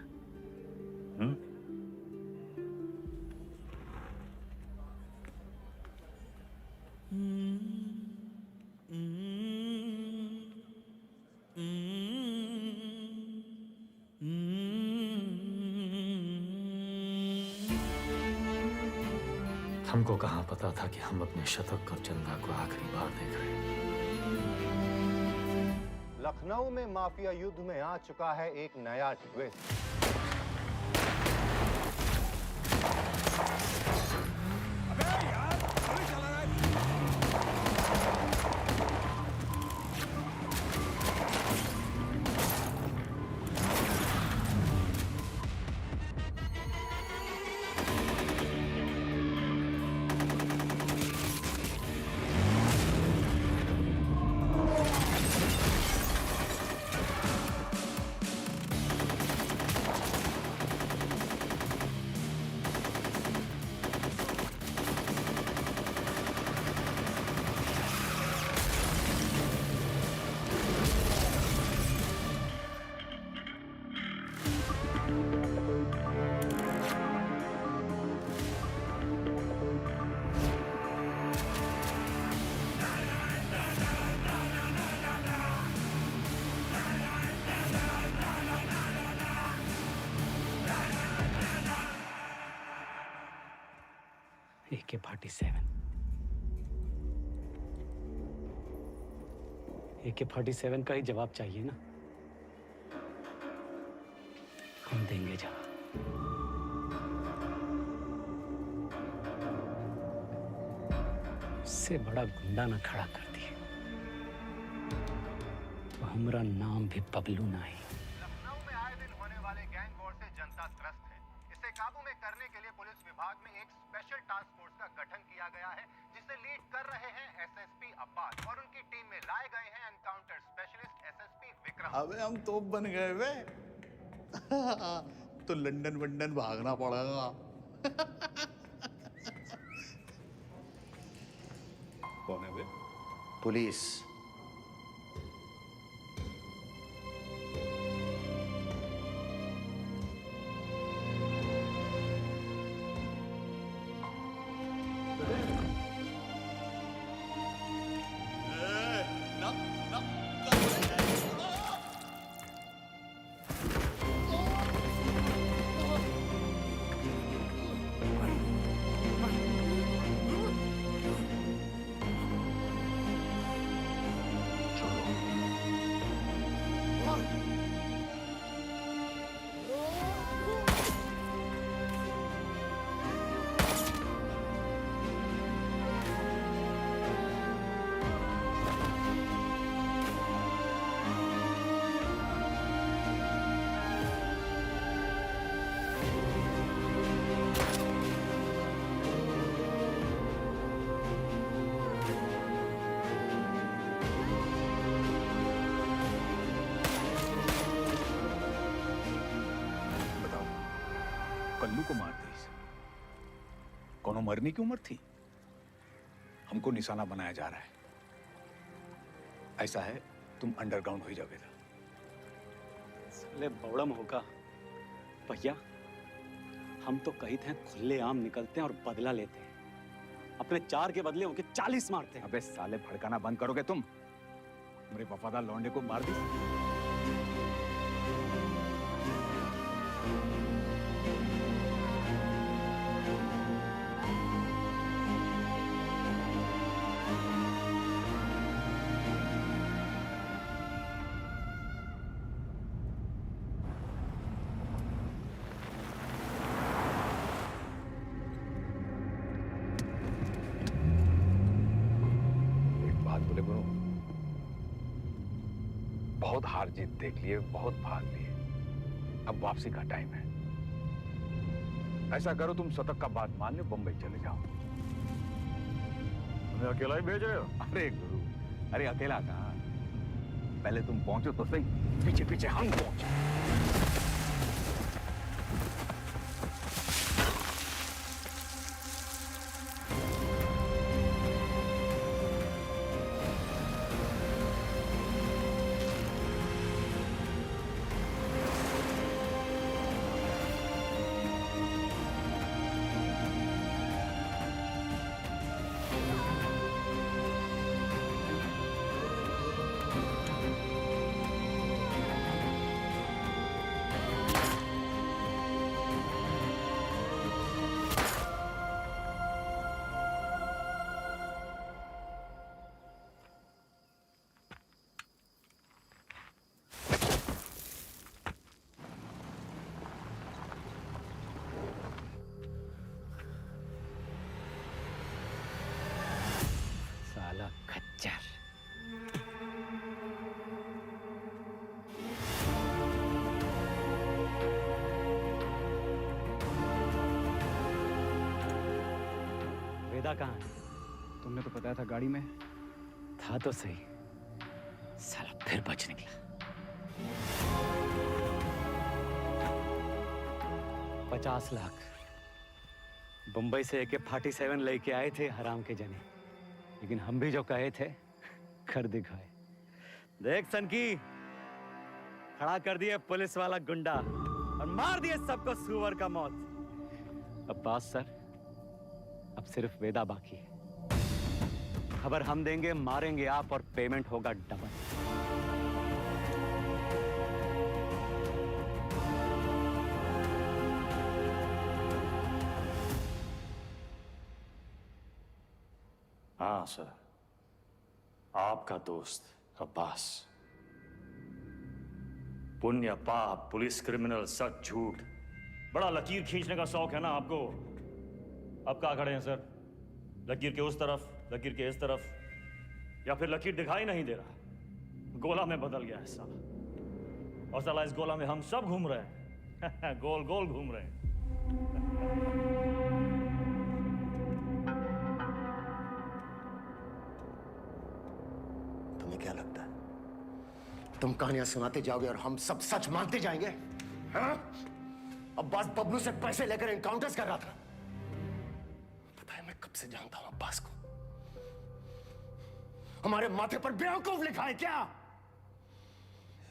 [SPEAKER 7] हमको कहाँ पता था कि हम अपने शतक और चंदा को आखिरी बार देख रहे हैं।
[SPEAKER 15] लखनऊ में माफिया युद्ध में आ चुका है एक नया ट्विस्ट।
[SPEAKER 20] AK-47 AK-47 का ही जवाब चाहिए ना? हम देंगे जवाब। इससे बड़ा गुंडा ना खड़ा कर दिए तो हम हमरा नाम भी बबलू नहीं।
[SPEAKER 15] लखनऊ में आए दिन होने वाले गैंग वॉर से जनता त्रस्त है। इसे काबू में करने के लिए पुलिस विभाग में एक स्पेशल टास्क फोर्स का गठन किया गया है, जिसे लीड कर रहे हैं एसएसपी अब्बास और उनकी टीम में लाए गए हैं एनकाउंटर स्पेशलिस्ट एसएसपी विक्रम।
[SPEAKER 8] अबे हम तोप बन गए वे। तो लंदन वंदन भागना पड़ेगा। कौन है वे?
[SPEAKER 3] पुलिस।
[SPEAKER 11] कल्लू को मार दी। कोनो मरने की उम्र थी? हमको निशाना बनाया जा रहा है। ऐसा है, तुम अंडरग्राउंड हो जाओगे।
[SPEAKER 20] साले बौड़म होगा भैया। हम तो कही थे खुले आम निकलते हैं और बदला लेते हैं, अपने 4 के बदले उनके 40 मारते हैं।
[SPEAKER 11] अबे साले भड़काना बंद करोगे तुम? मेरे वफादार लौंडे को मार दी। बहुत हार जीत देख लिए, बहुत भाग लिए, अब वापसी का टाइम है। ऐसा करो, तुम शतक का बात मान लो, बंबई चले जाओ।
[SPEAKER 7] तुम्हें अकेला ही भेज रहे हो?
[SPEAKER 11] अरे गुरु, अरे अकेला कहाँ? पहले तुम पहुंचो तो सही, पीछे पीछे हम पहुंचे।
[SPEAKER 20] खच्चर। वेदा कहाँ है?
[SPEAKER 13] तुमने तो बताया था गाड़ी में।
[SPEAKER 20] था तो सही, साला फिर बच निकला। 50 लाख बंबई से AK-47 लेके आए थे हराम के जने, लेकिन हम भी जो कहे थे कर दिखाए। देख सनकी, खड़ा कर दिए पुलिस वाला गुंडा और मार दिए सबको सुअर का मौत। अब्बास सर, अब सिर्फ वेदा बाकी है। खबर हम देंगे, मारेंगे आप और पेमेंट होगा डबल।
[SPEAKER 7] हाँ सर, आपका दोस्त अब्बास। पुण्य पाप, पुलिस, क्रिमिनल, सच झूठ, बड़ा लकीर खींचने का शौक है ना आपको। अब कहाँ खड़े हैं सर? लकीर के उस तरफ, लकीर के इस तरफ, या फिर लकीर दिखाई नहीं दे रहा? गोला में बदल गया है साला। और साला इस गोला में हम सब घूम रहे हैं। गोल गोल घूम रहे हैं।
[SPEAKER 2] तुम्हें क्या लगता है तुम कहानियां सुनाते जाओगे और हम सब सच मानते जाएंगे? हाँ? अब्बास बबलू से पैसे लेकर एनकाउंटर्स कर रहा था। पता है मैं कब से जानता हूं अब्बास को। हमारे माथे पर बेवकूफ लिखा है क्या?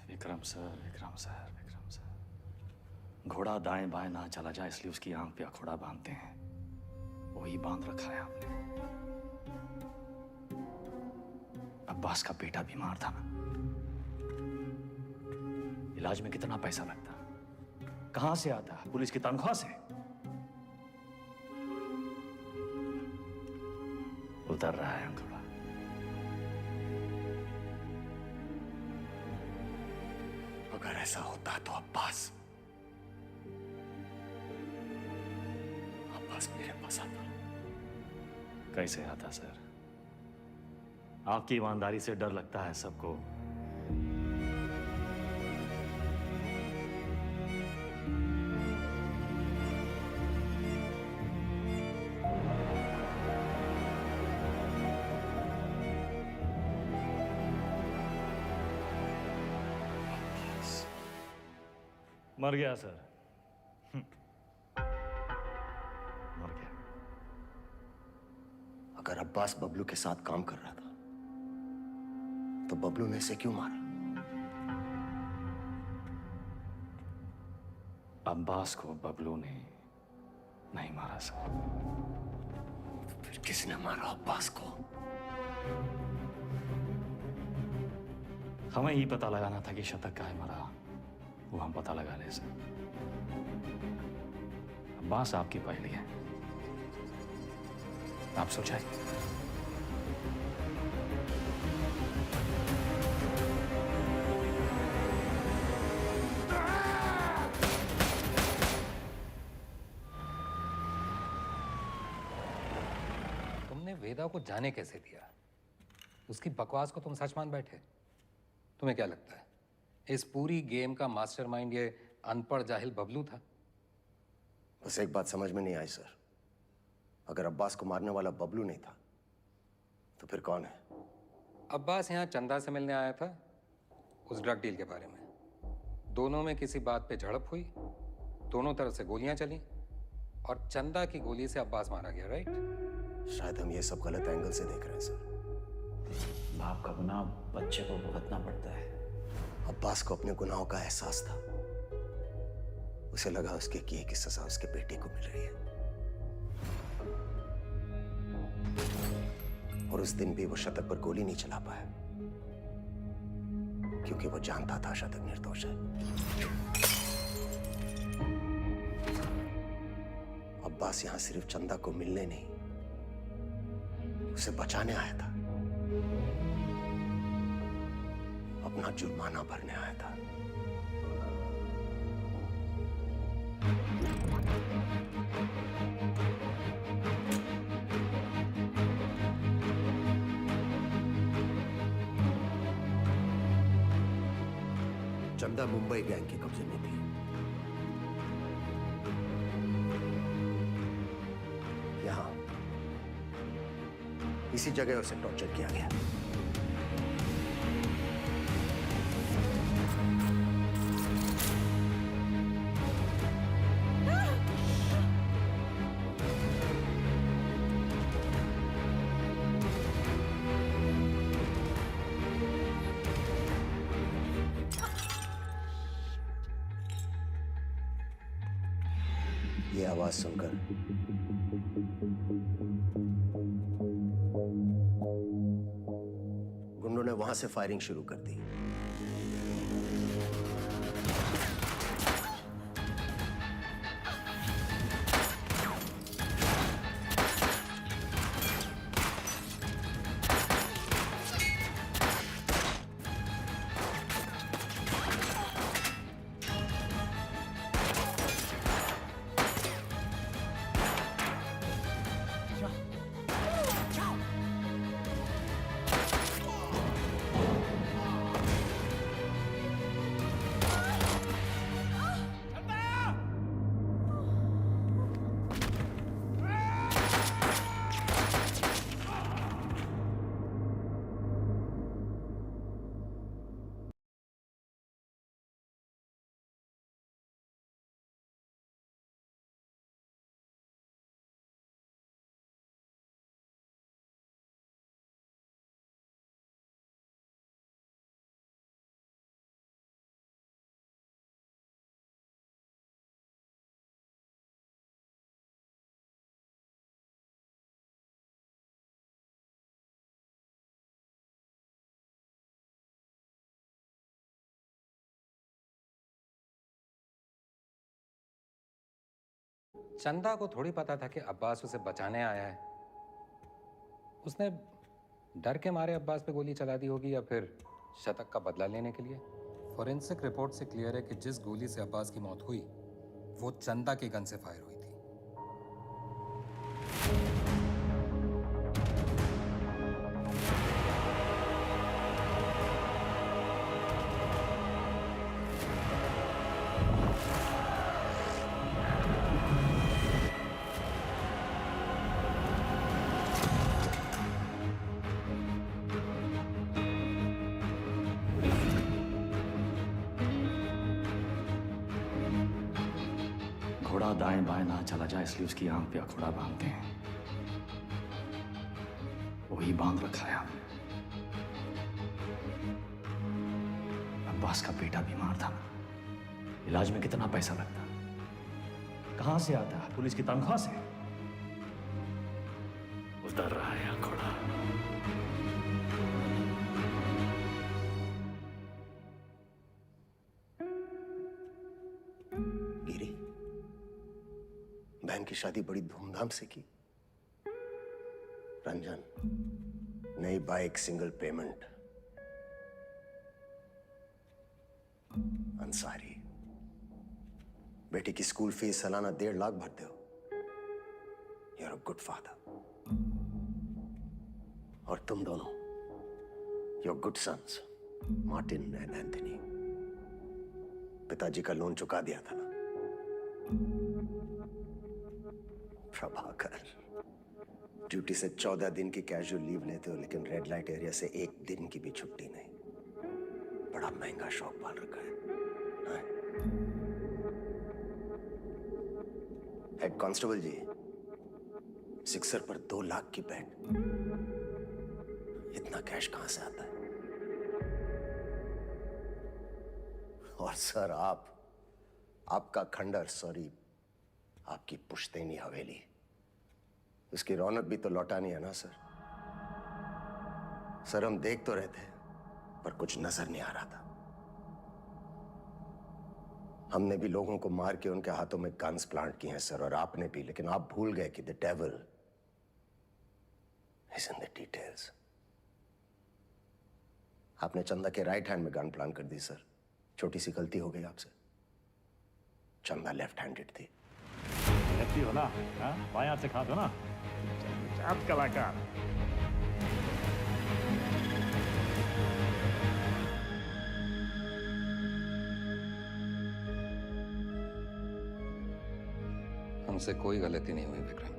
[SPEAKER 7] Vikram sir, Vikram sir, Vikram sir, घोड़ा दाएं बाएं ना चला जाए इसलिए उसकी आंख पे अखोड़ा बांधते हैं। वही बांध रखा है आपने। अब्बास का बेटा बीमार था ना, इलाज में कितना पैसा लगता, कहां से आता? पुलिस की तनख्वाह से। उतर रहा है अंकुड़ा।
[SPEAKER 2] अगर ऐसा होता तो अब्बास मेरे पास आता।
[SPEAKER 7] कैसे आता सर? आपकी ईमानदारी से डर लगता है सबको। मर गया सर। मर गया।
[SPEAKER 2] अगर अब्बास बबलू के साथ काम कर रहा था तो बबलू ने इसे क्यों मारा?
[SPEAKER 7] अब्बास को बबलू ने नहीं मारा सर।
[SPEAKER 2] फिर किसने मारा अब्बास को?
[SPEAKER 7] हमें ही पता लगाना था कि शतक काहे मरा, वो हम पता लगा ले सर। अब्बास आपकी पहली है, आप सोचाइए।
[SPEAKER 21] तुमने वेदा को जाने कैसे दिया? उसकी बकवास को तुम सच मान बैठे? तुम्हें क्या लगता है इस पूरी गेम का मास्टरमाइंड ये अनपढ़ जाहिल बबलू था?
[SPEAKER 2] बस एक बात समझ में नहीं आई सर। अगर अब्बास को मारने वाला बबलू नहीं था तो फिर कौन है?
[SPEAKER 21] अब्बास यहाँ चंदा से मिलने आया था उस ड्रग डील के बारे में। दोनों में किसी बात पे झड़प हुई, दोनों तरफ से गोलियां चली और चंदा की गोली से अब्बास मारा गया, राइट?
[SPEAKER 2] शायद हम ये सब गलत एंगल से देख रहे हैं सर।
[SPEAKER 1] बाप का गुनाह बच्चे को भुगतना पड़ता है।
[SPEAKER 2] अब्बास को अपने गुनाहों का एहसास था। उसे लगा उसके किए की सजा उसके बेटे को मिल रही है। और उस दिन भी वो शतक पर गोली नहीं चला पाया क्योंकि वो जानता था शतक निर्दोष है। अब्बास यहां सिर्फ चंदा को मिलने नहीं, उसे बचाने आया था। अपना जुर्माना भरने आया था। चंदा मुंबई गैंग के कब्जे में थी। यहां इसी जगह उसे टॉर्चर किया गया। ये आवाज सुनकर गुंडों ने वहां से फायरिंग शुरू कर दी।
[SPEAKER 21] चंदा को थोड़ी पता था कि अब्बास उसे बचाने आया है। उसने डर के मारे अब्बास पे गोली चला दी होगी या फिर शतक का बदला लेने के लिए। फॉरेंसिक रिपोर्ट से क्लियर है कि जिस गोली से अब्बास की मौत हुई वो चंदा के गन से फायर हुई थी।
[SPEAKER 1] घोड़ा दाएं बाएं ना चला जाए इसलिए उसकी आंख पे अखोड़ा बांधते हैं। वही बांध रखा है हमने। अब्बास का बेटा बीमार था, इलाज में कितना पैसा लगता, कहां से आता है? पुलिस की तनख्वाह से। उधर रहा है अखोड़ा।
[SPEAKER 2] गिरी, बहन की शादी बड़ी धूमधाम से की। रंजन, नई बाइक, सिंगल पेमेंट। अंसारी, बेटी की स्कूल फीस सालाना 1.5 लाख भरते हो। You're a good father. और तुम दोनों, your good sons, Martin and Anthony. पिताजी का लोन चुका दिया था ना। प्रभाकर, ड्यूटी से 14 दिन की कैजुअल लीव लेते हो, लेकिन रेड लाइट एरिया से 1 दिन की भी छुट्टी नहीं। बड़ा महंगा शौक पाल रखा है। हेड कांस्टेबल जी, सिक्सर पर 2 लाख की बेट। इतना कैश कहां से आता है? और सर, आपका खंडर, सॉरी, आपकी पुश्तैनी हवेली, उसकी रौनक भी तो लौटानी है ना सर। सर, हम देख तो रहे थे पर कुछ नजर नहीं आ रहा था। हमने भी लोगों को मार के उनके हाथों में गन्स प्लांट किए हैं सर, और आपने भी, लेकिन आप भूल गए कि the devil is in the details. आपने चंदा के राइट हैंड में गन प्लांट कर दी सर। छोटी सी गलती हो गई आपसे। चंदा लेफ्ट हैंडेड थी।
[SPEAKER 7] लेफ्टी हो ना? बाएं हाथ से खाते हो ना? आप कलाकार।
[SPEAKER 21] हमसे कोई गलती नहीं हुई विक्रम।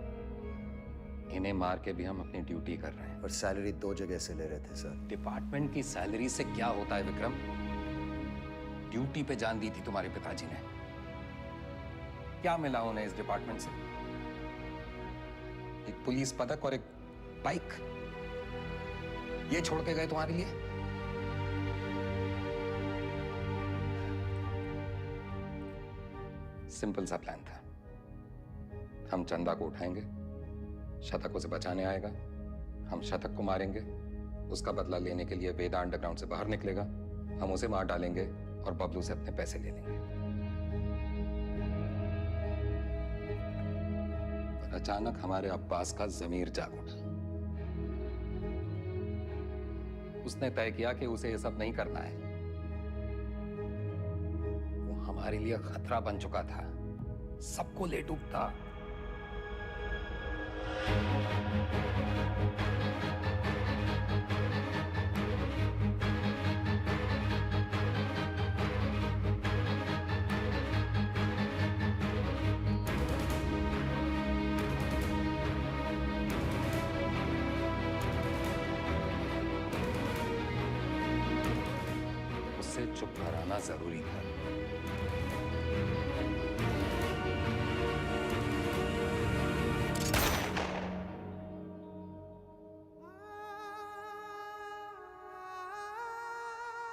[SPEAKER 21] इन्हें मार के भी हम अपनी ड्यूटी कर रहे हैं।
[SPEAKER 2] और सैलरी 2 जगह से ले रहे थे सर।
[SPEAKER 21] डिपार्टमेंट की सैलरी से क्या होता है विक्रम? ड्यूटी पे जान दी थी तुम्हारे पिताजी ने। क्या मिला उन्हें इस डिपार्टमेंट से? एक पुलिस पदक और एक बाइक, ये छोड़ के गए तुम्हारे लिए? सिंपल सा प्लान था। हम चंदा को उठाएंगे, शतक उसे बचाने आएगा, हम शतक को मारेंगे, उसका बदला लेने के लिए वेदा अंडरग्राउंड से बाहर निकलेगा, हम उसे मार डालेंगे और बबलू से अपने पैसे ले लेंगे। पर अचानक हमारे अब्बास का ज़मीर जाग उठा। उसने तय किया कि उसे ये सब नहीं करना है। वो हमारे लिए खतरा बन चुका था, सबको ले डूबता। उससे चुप कराना जरूरी था।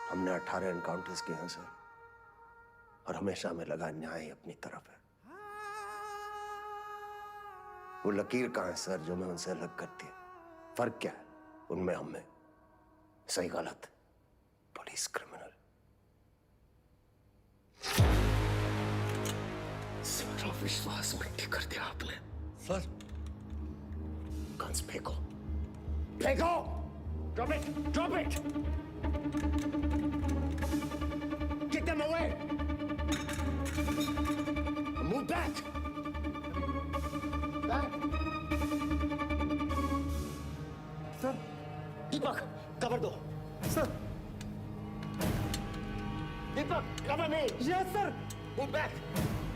[SPEAKER 2] हमने 18 एनकाउंटर्स किए हैं सर, और हमेशा हमें लगा न्याय अपनी तरफ है। वो लकीर कहां है सर जो मैं उनसे अलग करती है? फर्क क्या है उनमें हम में? सही गलत, पुलिस क्रिमिनल। विश्वास मिट्टी कर दिया आपने।
[SPEAKER 6] सर
[SPEAKER 2] गन्स फेंको, फेंको! Drop it! Drop it! Kick them away! Move back! Back!
[SPEAKER 6] Sir
[SPEAKER 2] Deepak, cover दो।
[SPEAKER 6] Sir
[SPEAKER 2] Deepak, cover me!
[SPEAKER 6] Yes sir.
[SPEAKER 2] Move back!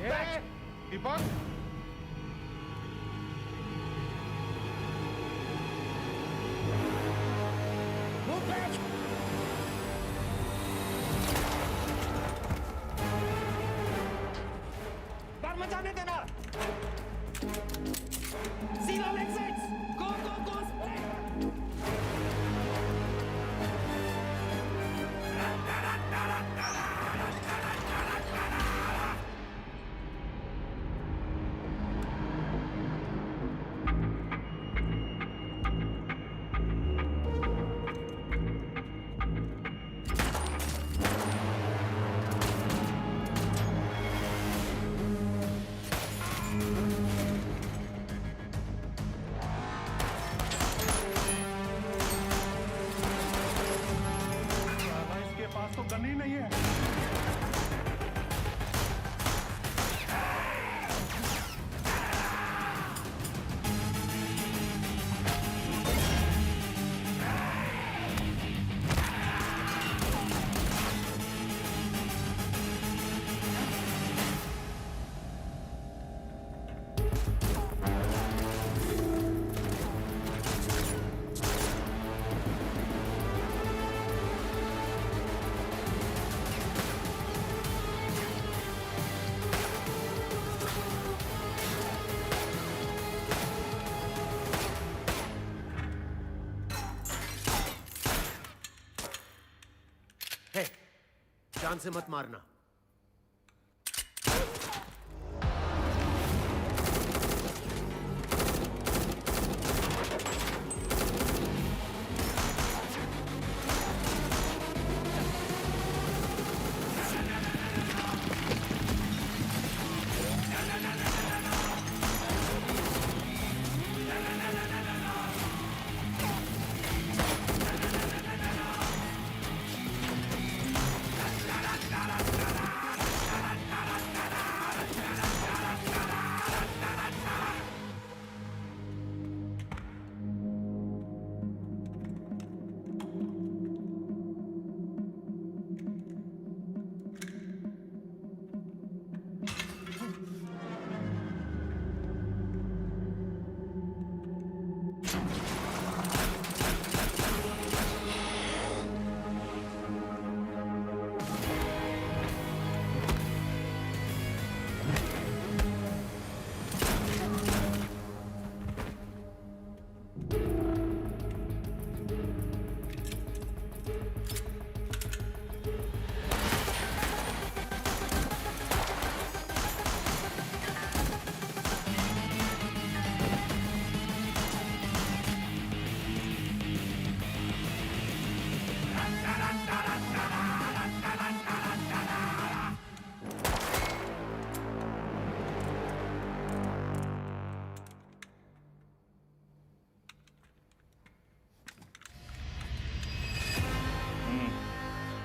[SPEAKER 2] Back!
[SPEAKER 8] Deepak,
[SPEAKER 2] Move back!
[SPEAKER 6] बार मचाने देना। Zero exits! Go, go, go, sprint!
[SPEAKER 8] इसके पास तो गन ही नहीं है।
[SPEAKER 2] हे, जान से मत मारना।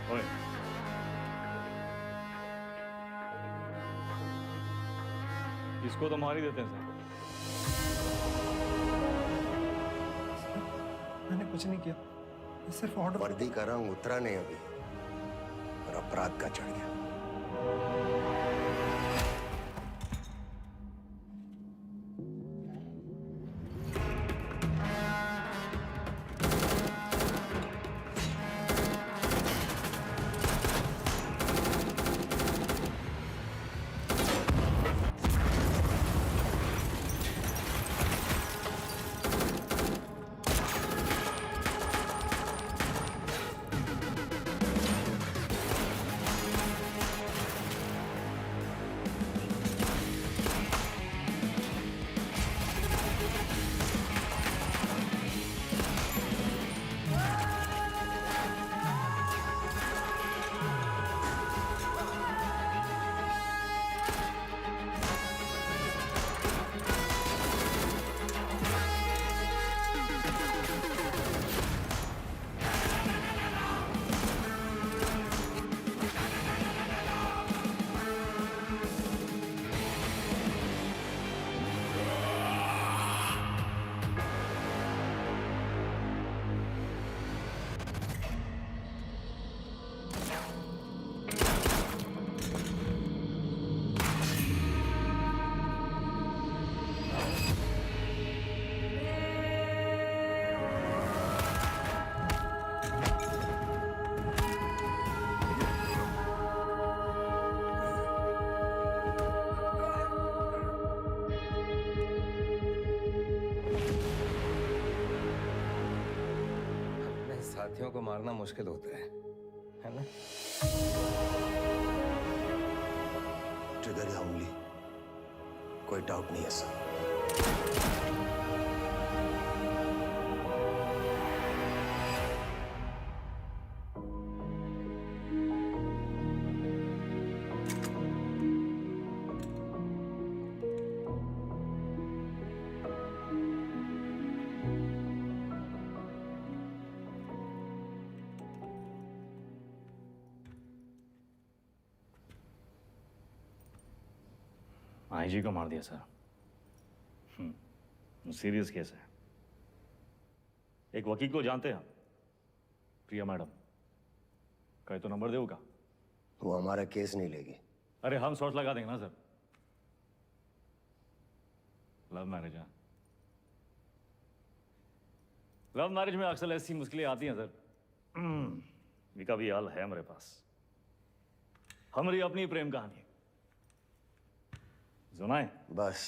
[SPEAKER 7] ओए, इसको तो मार ही देते हैं सर।
[SPEAKER 16] मैंने कुछ नहीं किया, सिर्फ ऑर्डर।
[SPEAKER 2] वर्दी का रंग उतरा नहीं अभी और अपराध का चढ़ गया।
[SPEAKER 21] साथियों को मारना मुश्किल होता है ना?
[SPEAKER 2] ट्रिगर या उंगली, कोई डाउट नहीं है सर।
[SPEAKER 7] आईजी को मार दिया सर। सीरियस केस है। एक वकील को जानते हैं, प्रिया मैडम, कहे तो नंबर देगा।
[SPEAKER 2] वो हमारा केस नहीं लेगी।
[SPEAKER 7] अरे हम शॉर्ट लगा देंगे ना सर। लव मैरिज है। लव मैरिज में अक्सर ऐसी मुश्किलें आती हैं सर। विका भी हाल है हमारे पास। हमारी अपनी प्रेम कहानी सुनाए
[SPEAKER 2] बस,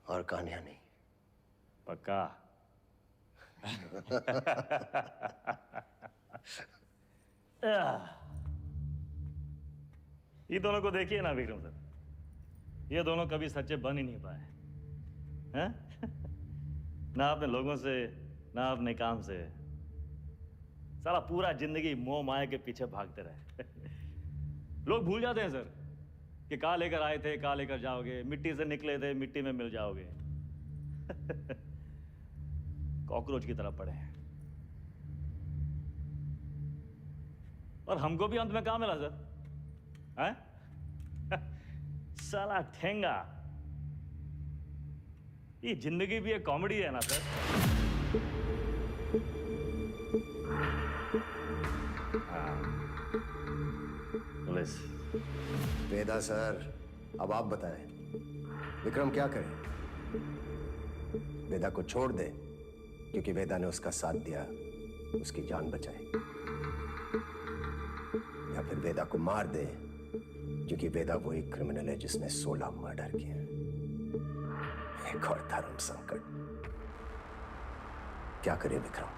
[SPEAKER 2] और कहानियां नहीं।
[SPEAKER 7] पक्का? ये दोनों को देखिए ना विक्रम सर, ये दोनों कभी सच्चे बन ही नहीं पाए हैं? ना अपने लोगों से, ना अपने काम से। साला पूरा जिंदगी मोह माया के पीछे भागते रहे। लोग भूल जाते हैं सर कि कहाँ लेकर आए थे, कहाँ लेकर जाओगे। मिट्टी से निकले थे, मिट्टी में मिल जाओगे। कॉकरोच की तरह पड़े हैं। और हमको भी अंत में कहाँ मिला सर? हैं? साला ठेंगा। ये जिंदगी भी एक कॉमेडी है ना सर? पुलिस।
[SPEAKER 2] वेदा सर, अब आप बताएं, विक्रम क्या करे? वेदा को छोड़ दे क्योंकि वेदा ने उसका साथ दिया, उसकी जान बचाई, या फिर वेदा को मार दे क्योंकि वेदा वही क्रिमिनल है जिसने 16 मर्डर किए। एक और धर्म संकट। क्या करे विक्रम?